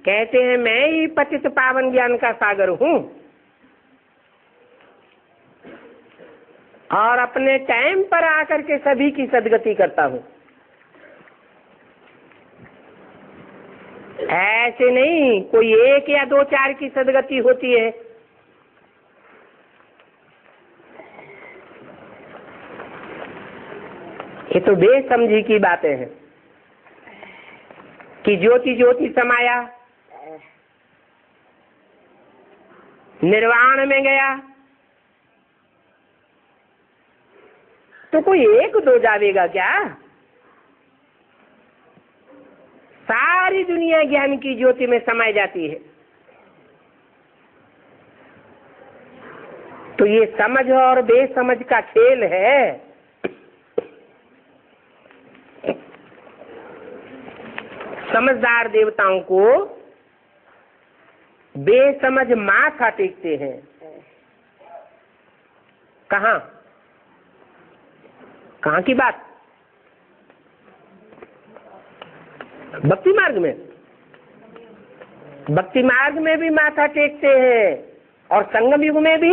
कहते हैं मैं ही पतित पावन ज्ञान का सागर हूं, और अपने टाइम पर आकर के सभी की सदगति करता हूं। ऐसे नहीं कोई एक या दो चार की सदगति होती है। ये तो बेसमझी की बातें हैं कि ज्योति ज्योति समाया, निर्वाण में गया तो कोई एक दो जावेगा क्या? सारी दुनिया ज्ञान की ज्योति में समाई जाती है। तो ये समझ और बेसमझ का खेल है। समझदार देवताओं को बेसमझ माथा टेकते हैं। कहाँ कहाँ की बात? भक्ति मार्ग में। भक्ति मार्ग में भी माथा टेकते हैं और संगम युग में भी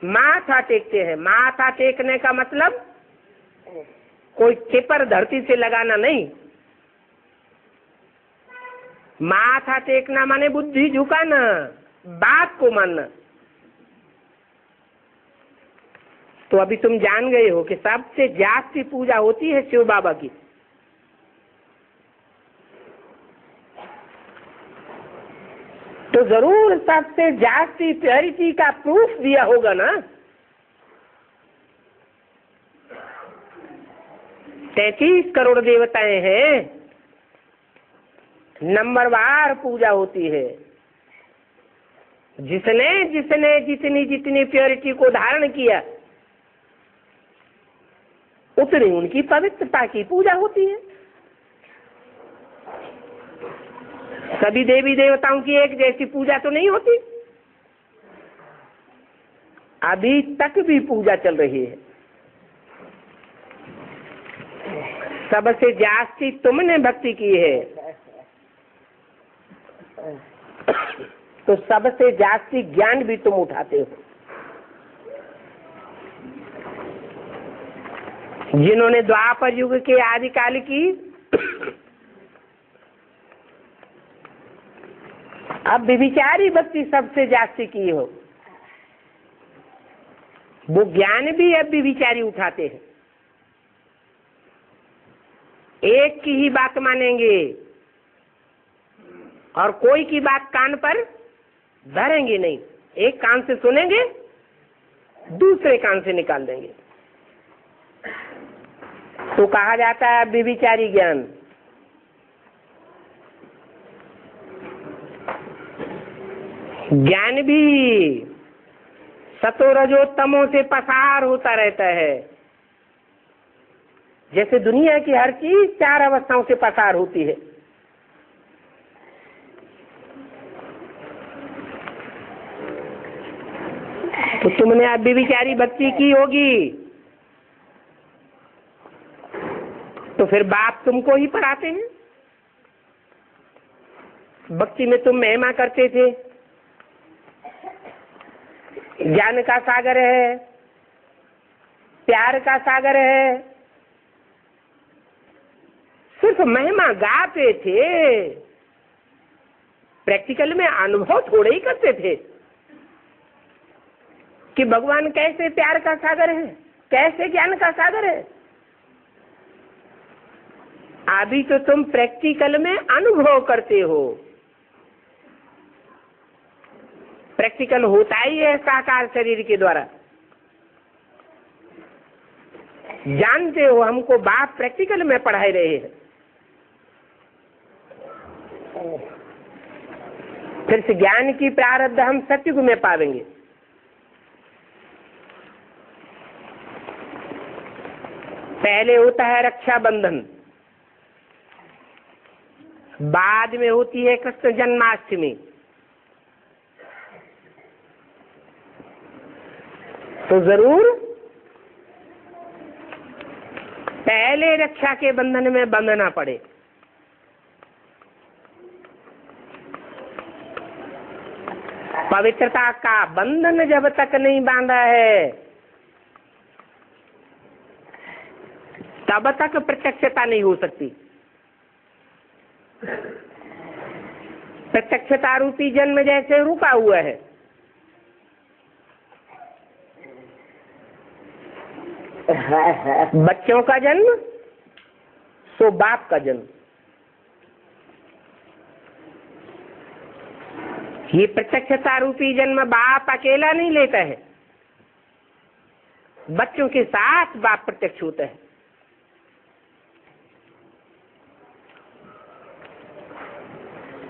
माथा टेकते हैं। माथा टेकने का मतलब कोई टिपर धरती से लगाना नहीं। माथा टेकना माने बुद्धि झुकाना, बात को मानना। तो अभी तुम जान गए हो कि सबसे जास्ती पूजा होती है शिव बाबा की। तो जरूर सबसे जास्ती प्योरिटी का प्रूफ दिया होगा ना। 33 करोड़ देवताएं हैं, नंबरवार पूजा होती है। जिसने जिसने जितनी जितनी प्योरिटी को धारण किया उतनी उनकी पवित्रता की पूजा होती है। सभी देवी देवताओं की एक जैसी पूजा तो नहीं होती। अभी तक भी पूजा चल रही है। सबसे जास्ती तुमने भक्ति की है तो सबसे जास्ती ज्ञान भी तुम उठाते हो। जिन्होंने द्वापर युग के आदिकाल की अब विचारी भक्ति सबसे जास्ती की हो, वो ज्ञान भी अब भी विचारी उठाते हैं। एक की ही बात मानेंगे और कोई की बात कान पर धरेंगे नहीं। एक कान से सुनेंगे, दूसरे कान से निकाल देंगे। तो कहा जाता है विचारी ज्ञान। ज्ञान भी सतो रजो तमो से पसार होता रहता है। जैसे दुनिया की हर चीज 4 अवस्थाओं से पसार होती है। तो तुमने अब विचारी भक्ति की होगी तो फिर बाप तुमको ही पढ़ाते हैं। भक्ति में तुम महिमा करते थे, ज्ञान का सागर है, प्यार का सागर है, सिर्फ महिमा गाते थे, प्रैक्टिकल में अनुभव थोड़े ही करते थे कि भगवान कैसे प्यार का सागर है, कैसे ज्ञान का सागर है। अभी तो तुम प्रैक्टिकल में अनुभव करते हो। प्रैक्टिकल होता ही है साकार शरीर के द्वारा। जानते हो हमको बाप प्रैक्टिकल में पढ़ाई रहे हैं। फिर से ज्ञान की प्रारब्ध हम सत्युग में पावेंगे। पहले होता है रक्षाबंधन, बाद में होती है कृष्ण जन्माष्टमी। तो जरूर पहले रक्षा के बंधन में बंधना पड़े। पवित्रता का बंधन जब तक नहीं बांधा है तब तक प्रत्यक्षता नहीं हो सकती। प्रत्यक्षता रूपी जन्म जैसे रुका हुआ है। बच्चों का जन्म सो बाप का जन्म। ये प्रत्यक्षता रूपी जन्म बाप अकेला नहीं लेता है, बच्चों के साथ बाप प्रत्यक्ष होता है।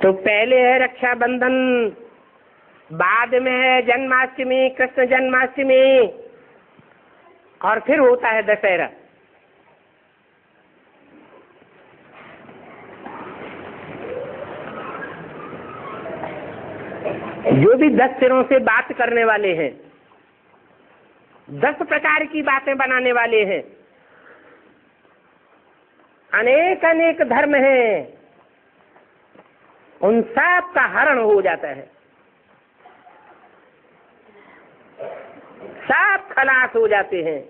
तो पहले है रक्षाबंधन, बाद में है जन्माष्टमी, कृष्ण जन्माष्टमी, और फिर होता है दशहरा। जो भी 10 सिरों से बात करने वाले हैं, 10 प्रकार की बातें बनाने वाले हैं, अनेक अनेक धर्म हैं, उन सब का हरण हो जाता है, सब खलास हो जाते हैं।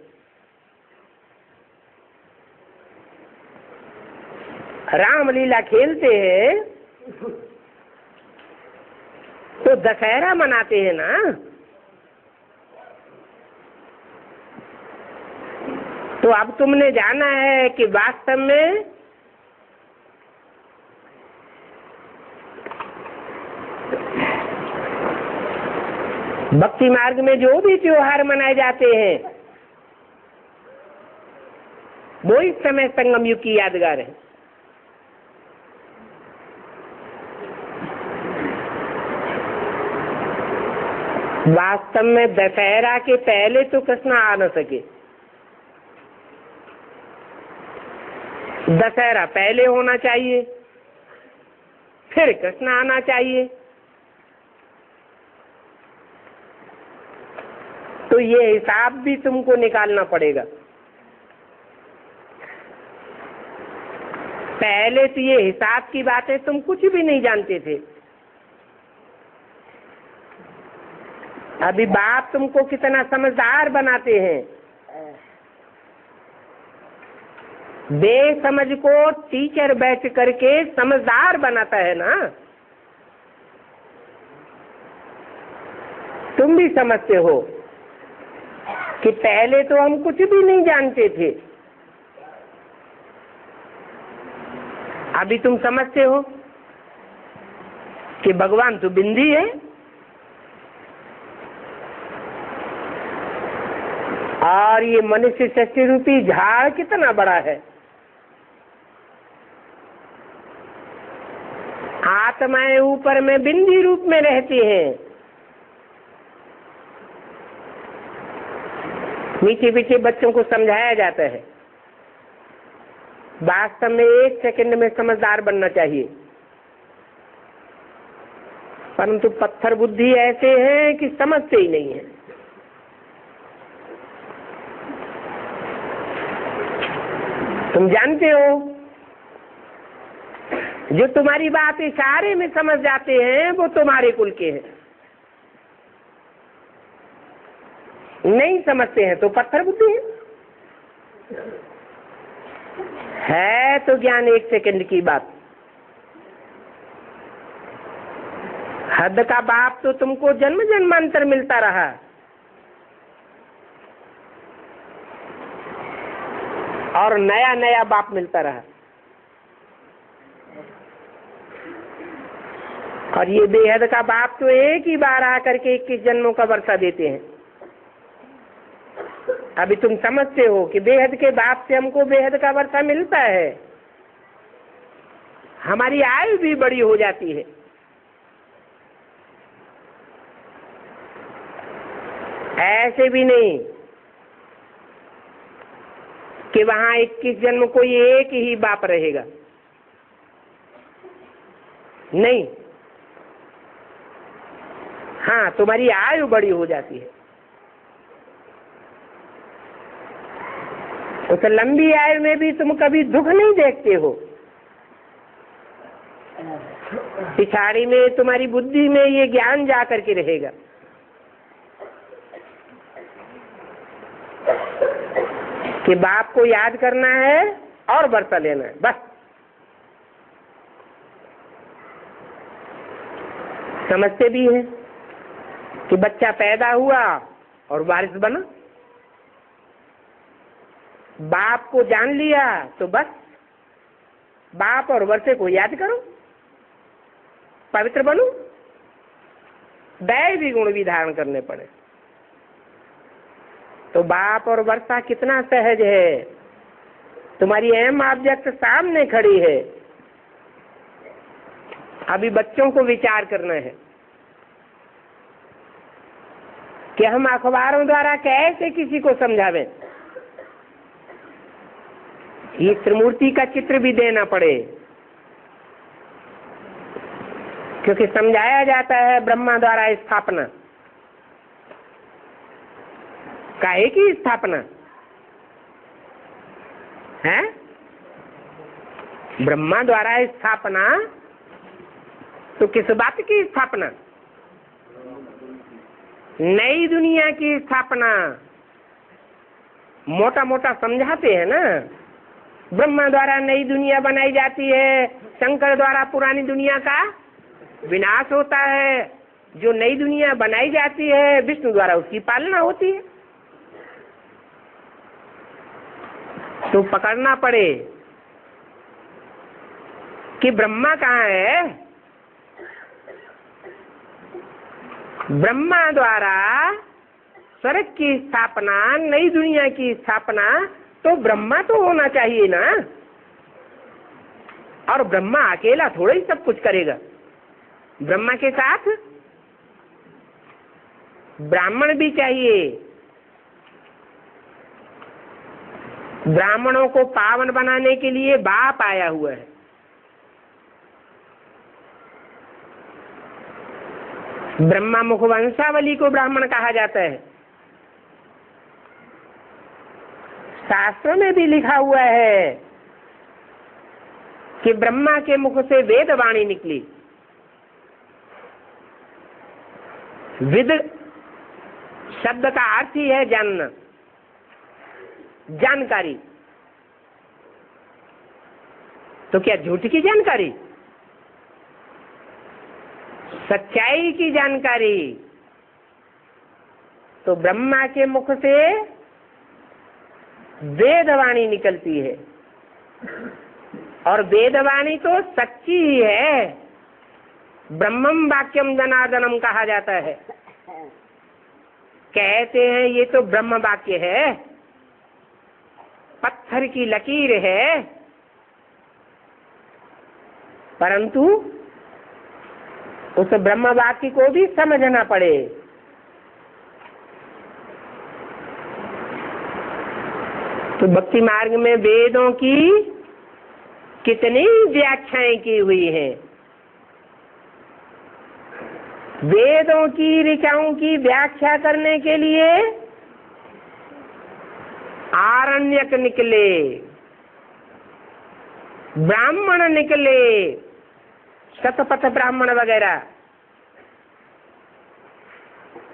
रामलीला खेलते हैं तो दशहरा मनाते हैं ना। तो अब तुमने जाना है कि वास्तव में भक्ति मार्ग में जो भी त्योहार मनाए जाते हैं वो इस समय संगम युग की यादगार है। वास्तव में दशहरा के पहले तो कृष्ण आ न सके। दशहरा पहले होना चाहिए, फिर कृष्ण आना चाहिए। तो ये हिसाब भी तुमको निकालना पड़ेगा। पहले तो ये हिसाब की बातें तुम कुछ भी नहीं जानते थे। अभी बाप तुमको कितना समझदार बनाते हैं। बेसमझ को टीचर बैठ करके समझदार बनाता है ना। तुम भी समझते हो कि पहले तो हम कुछ भी नहीं जानते थे। अभी तुम समझते हो कि भगवान तो बिंदी है और ये मनुष्य सृष्टि रूपी झाड़ कितना बड़ा है। आत्माएं ऊपर में बिंदी रूप में रहती हैं। मीठे मीठे बच्चों को समझाया जाता है। वास्तव में 1 सेकंड में समझदार बनना चाहिए, परंतु पत्थर बुद्धि ऐसे हैं कि समझते ही नहीं है। तुम जानते हो जो तुम्हारी बात इशारे में समझ जाते हैं वो तुम्हारे कुल के हैं। नहीं समझते हैं तो पत्थर बुद्धि है तो ज्ञान 1 सेकंड की बात। हद का बाप तो तुमको जन्म जन्मांतर मिलता रहा, और नया नया बाप मिलता रहा। और ये बेहद का बाप तो एक ही बार आकर के 21 जन्मों का वर्षा देते हैं। अभी तुम समझते हो कि बेहद के बाप से हमको बेहद का वर्षा मिलता है, हमारी आयु भी बड़ी हो जाती है। ऐसे भी नहीं कि वहां 21 जन्म कोई एक ही बाप रहेगा, नहीं। हाँ, तुम्हारी आयु बड़ी हो जाती है। उस लंबी आयु में भी तुम कभी दुख नहीं देखते हो। पिछाड़ी में तुम्हारी बुद्धि में ये ज्ञान जा करके रहेगा कि बाप को याद करना है और वर्षा लेना है, बस। समझते भी हैं कि बच्चा पैदा हुआ और बारिश बना। बाप को जान लिया तो बस बाप और वर्षे को याद करो, पवित्र बनो, दैवी गुण भी धारण करने पड़े। तो बाप और वर्षा कितना सहज है। तुम्हारी अहम ऑब्जेक्ट सामने खड़ी है, अभी बच्चों को विचार करना है कि हम अखबारों द्वारा कैसे किसी को समझावें। ये त्रिमूर्ति का चित्र भी देना पड़े, क्योंकि समझाया जाता है ब्रह्मा द्वारा स्थापना। काहे की स्थापना है? ब्रह्मा द्वारा स्थापना, तो किस बात की स्थापना? नई दुनिया की स्थापना। मोटा मोटा समझाते हैं ना, ब्रह्मा द्वारा नई दुनिया बनाई जाती है, शंकर द्वारा पुरानी दुनिया का विनाश होता है। जो नई दुनिया बनाई जाती है विष्णु द्वारा उसकी पालना होती है। तो पकड़ना पड़े कि ब्रह्मा कहाँ है। ब्रह्मा द्वारा स्वर्ग की स्थापना, नई दुनिया की स्थापना, तो ब्रह्मा तो होना चाहिए ना। और ब्रह्मा अकेला थोड़ा ही सब कुछ करेगा, ब्रह्मा के साथ ब्राह्मण भी चाहिए। ब्राह्मणों को पावन बनाने के लिए बाप आया हुआ है। ब्रह्मा मुख वंशावली को ब्राह्मण कहा जाता है। शास्त्रों में भी लिखा हुआ है कि ब्रह्मा के मुख से वेद वाणी निकली। विद शब्द का अर्थ ही है जानना, जानकारी। तो क्या झूठ की जानकारी? सच्चाई की जानकारी। तो ब्रह्मा के मुख से वेदवाणी निकलती है, और वेदवाणी तो सच्ची ही है। ब्रह्मम वाक्यम जनार्दनम कहा जाता है। कहते हैं ये तो ब्रह्म वाक्य है, पत्थर की लकीर है, परंतु उस ब्रह्म वाक्य को भी समझना पड़े। तो भक्ति मार्ग में वेदों की कितनी व्याख्याएं की हुई हैं। वेदों की ऋचाओं की व्याख्या करने के लिए आरण्यक निकले, ब्राह्मण निकले, शतपथ ब्राह्मण वगैरह,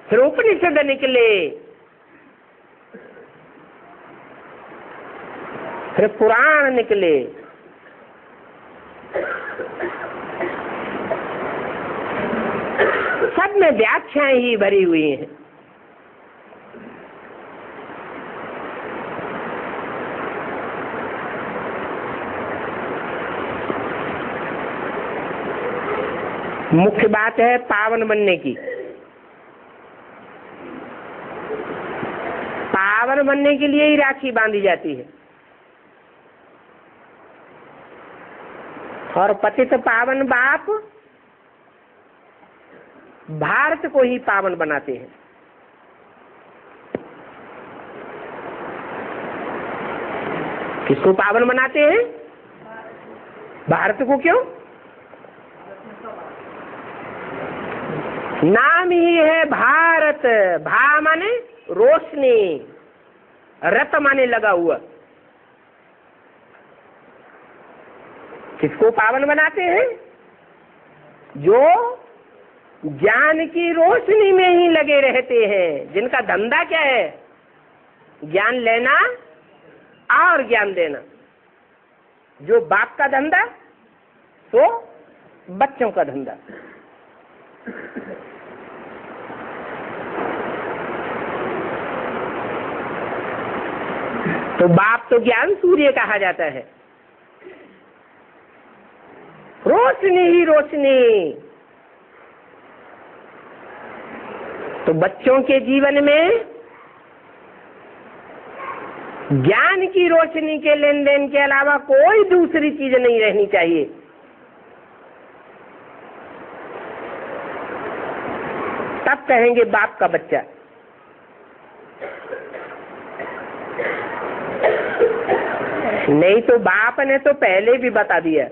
फिर उपनिषद निकले, फिर पुराण निकले। में व्याख्याएं ही भरी हुई हैं। मुख्य बात है पावन बनने की। पावन बनने के लिए ही राखी बांधी जाती है, और पतित पावन बाप भारत को ही पावन बनाते हैं। किसको पावन बनाते हैं? भारत को। क्यों? नाम ही है भारत। भा माने रोशनी, रत माने लगा हुआ। किसको पावन बनाते हैं? जो ज्ञान की रोशनी में ही लगे रहते हैं, जिनका धंधा क्या है? ज्ञान लेना और ज्ञान देना। जो बाप का धंधा, तो बच्चों का धंधा। तो बाप तो ज्ञान सूर्य कहा जाता है, रोशनी ही रोशनी। तो बच्चों के जीवन में ज्ञान की रोशनी के लेन देन के अलावा कोई दूसरी चीज नहीं रहनी चाहिए। तब कहेंगे बाप का बच्चा। नहीं तो बाप ने तो पहले भी बता दिया,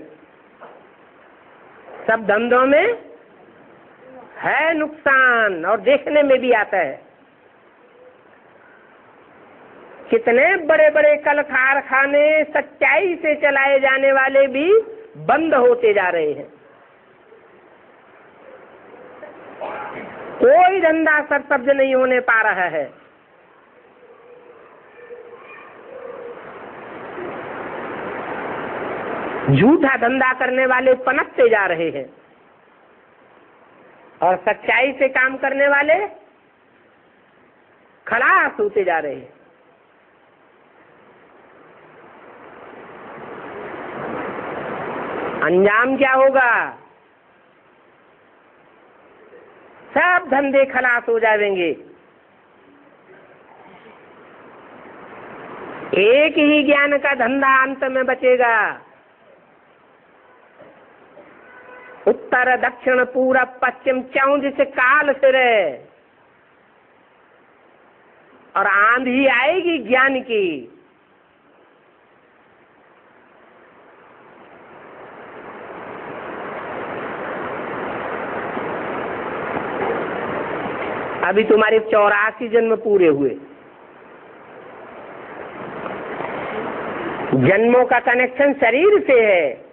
सब धंधों में है नुकसान और देखने में भी आता है। कितने बड़े बड़े कल कारखाने सच्चाई से चलाए जाने वाले भी बंद होते जा रहे हैं। कोई धंधा सरसब्ज नहीं होने पा रहा है। झूठा धंधा करने वाले पनपते जा रहे हैं और सच्चाई से काम करने वाले खलास होते जा रहे हैं। अंजाम क्या होगा? सब धंधे खलास हो जाएंगे। एक ही ज्ञान का धंधा अंत में बचेगा। उत्तर दक्षिण पूरब पश्चिम चौं जिसे काल फिरे, और आंधी आएगी ज्ञान की। अभी तुम्हारे 84 जन्म पूरे हुए। जन्मों का कनेक्शन शरीर से है।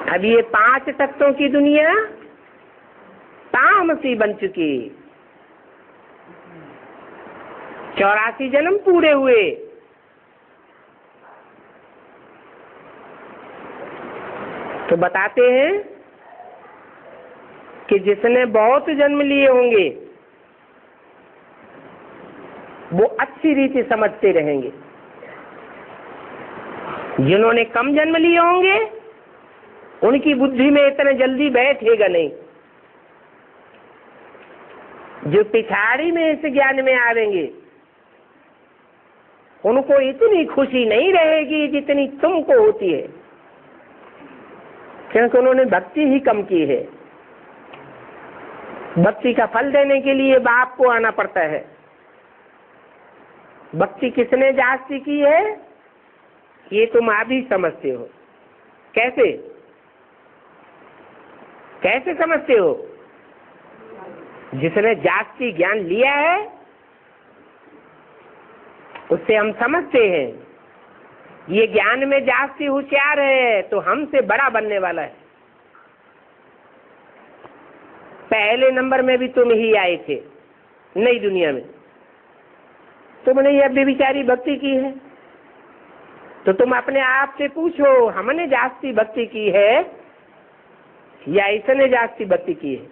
अब ये 5 तत्वों की दुनिया तामसी बन चुकी। 84 जन्म पूरे हुए। तो बताते हैं कि जिसने बहुत जन्म लिए होंगे वो अच्छी रीति समझते रहेंगे। जिन्होंने कम जन्म लिए होंगे उनकी बुद्धि में इतने जल्दी बैठेगा नहीं। जो पिछाड़ी में इस ज्ञान में आवेंगे उनको इतनी खुशी नहीं रहेगी जितनी तुमको होती है, क्योंकि उन्होंने भक्ति ही कम की है। भक्ति का फल देने के लिए बाप को आना पड़ता है। भक्ति किसने जास्ती की है ये तुम आप ही समझते हो। कैसे कैसे समझते हो? जिसने जास्ती ज्ञान लिया है उससे हम समझते हैं ये ज्ञान में जास्ती होशियार है तो हमसे बड़ा बनने वाला है। पहले नंबर में भी तुम ही आए थे नई दुनिया में। तुमने ये बेविचारी भक्ति की है तो तुम अपने आप से पूछो, हमने जास्ती भक्ति की है या इसने जास्ती भक्ति की है?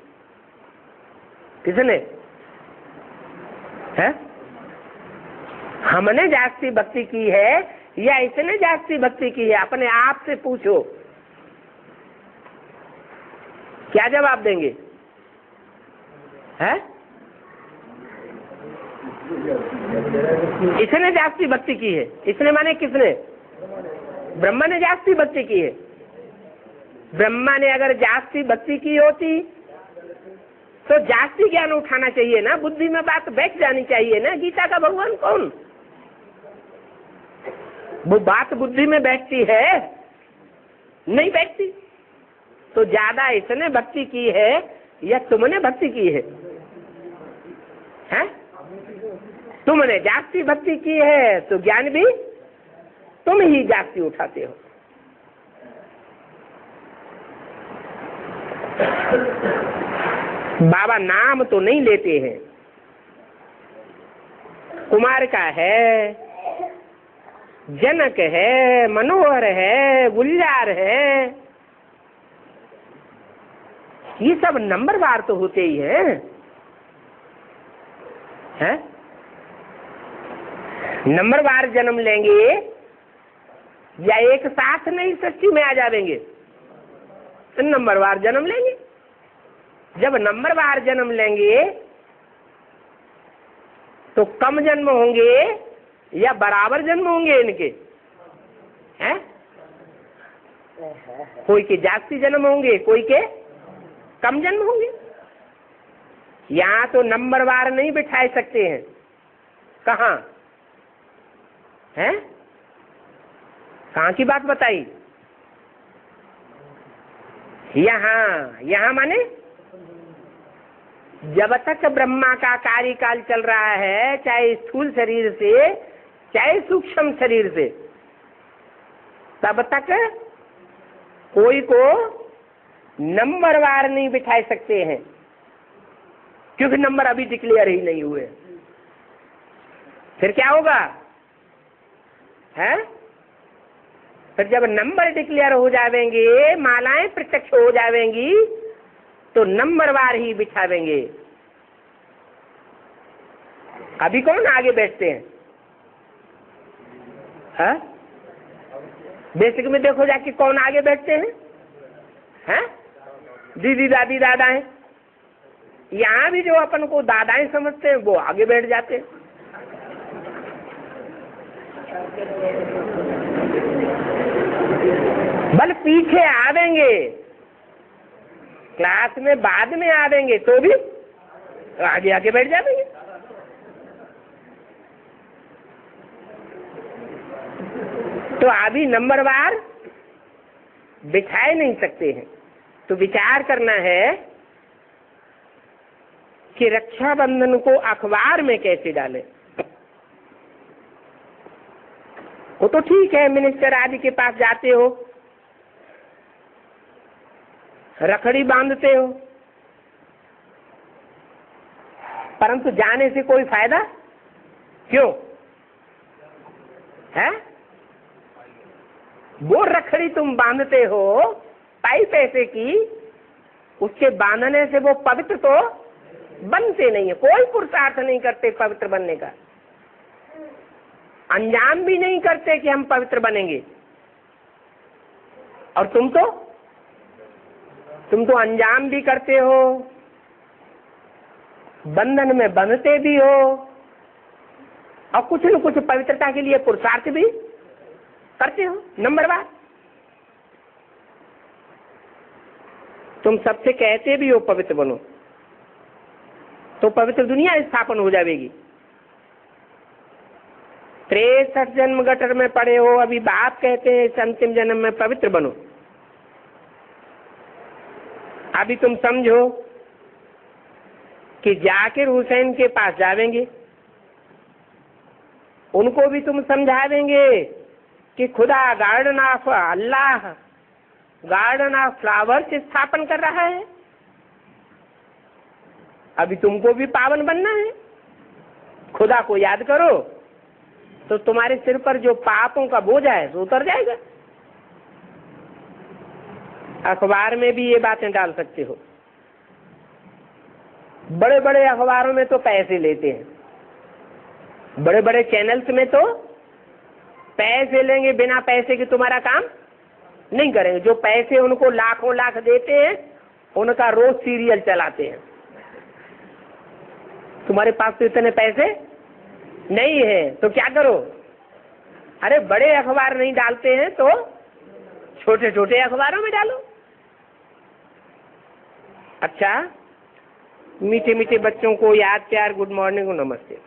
किसने है? हमने जास्ती भक्ति की है या इसने जास्ती भक्ति की है? अपने आप से पूछो, क्या जवाब देंगे? है? इसने जास्ती भक्ति की है। इसने माने किसने? ब्रह्मा ने जास्ती भक्ति की है। ब्रह्मा ने अगर जास्ती भक्ति की होती तो जास्ती ज्ञान उठाना चाहिए ना, बुद्धि में बात बैठ जानी चाहिए ना। गीता का भगवान कौन? वो बात बुद्धि में बैठती है? नहीं बैठती। तो ज्यादा इसने भक्ति की है या तुमने भक्ति की है? हैं? तुमने जास्ती भक्ति की है तो ज्ञान भी तुम ही जास्ती उठाते हो। बाबा नाम तो नहीं लेते हैं। कुमार का है, जनक है, मनोहर है, गुलजार है, ये सब नंबरवार तो होते ही हैं। है? नंबरवार जन्म लेंगे या एक साथ नहीं सृष्टि में आ जाएंगे? तो नंबरवार जन्म लेंगे। जब नंबरवार जन्म लेंगे तो कम जन्म होंगे या बराबर जन्म होंगे इनके? हैं? कोई के जास्ती जन्म होंगे, कोई के कम जन्म होंगे। यहाँ तो नंबरवार नहीं बिठाए सकते हैं। कहाँ है? कहाँ की बात बताई? यहाँ माने जब तक ब्रह्मा का कार्यकाल चल रहा है, चाहे स्थूल शरीर से चाहे सूक्ष्म शरीर से, तब तक कोई को नंबरवार नहीं बिठा सकते हैं, क्योंकि नंबर अभी डिक्लेयर ही नहीं हुए। फिर क्या होगा? है? फिर जब नंबर डिक्लेयर हो जाएंगे, मालाएं प्रत्यक्ष हो जाएंगी, तो नंबरवार ही बिठावेंगे। अभी कौन आगे बैठते हैं? हाँ? बेसिक में देखो जाके कौन आगे बैठते हैं? हैं? दीदी दादी दादा हैं। यहाँ भी जो अपन को दादाएं समझते हैं वो आगे बैठ जाते हैं। बल पीछे आवेंगे, क्लास में बाद में आवेंगे तो भी आगे आगे बैठ जाएंगे। तो अभी नंबरवार बिठाए नहीं सकते हैं। तो विचार करना है कि रक्षाबंधन को अखबार में कैसे डालें। वो तो ठीक है, मिनिस्टर आदि के पास जाते हो, रखड़ी बांधते हो, परंतु जाने से कोई फायदा? क्यों है? वो रखड़ी तुम बांधते हो पाई पैसे की, उसके बांधने से वो पवित्र तो बनते नहीं है। कोई पुरुषार्थ नहीं करते पवित्र बनने का, अंजाम भी नहीं करते कि हम पवित्र बनेंगे। और तुम तो अंजाम भी करते हो, बंधन में बंधते भी हो, और कुछ न कुछ पवित्रता के लिए पुरुषार्थ भी करते हो। नंबरवार तुम सबसे कहते भी हो पवित्र बनो, तो पवित्र दुनिया स्थापन हो जाएगी। 63 जन्म गटर में पड़े हो, अभी बाप कहते हैं इस अंतिम जन्म में पवित्र बनो। अभी तुम समझो कि जाकिर हुसैन के पास जावेंगे, उनको भी तुम समझावेंगे कि खुदा garden of Allah, garden of flowers स्थापन कर रहा है। अभी तुमको भी पावन बनना है, खुदा को याद करो तो तुम्हारे सिर पर जो पापों का बोझ है वो उतर जाएगा। अखबार में भी ये बातें डाल सकते हो। बड़े बड़े अखबारों में तो पैसे लेते हैं, बड़े बड़े चैनल्स में तो पैसे लेंगे, बिना पैसे के तुम्हारा काम नहीं करेंगे। जो पैसे उनको लाखों लाख देते हैं उनका रोज सीरियल चलाते हैं। तुम्हारे पास तो इतने पैसे नहीं है तो क्या करो? अरे बड़े अखबार नहीं डालते हैं तो छोटे छोटे अखबारों में डालो। अच्छा, मीठे मीठे बच्चों को याद प्यार गुड मॉर्निंग और नमस्ते।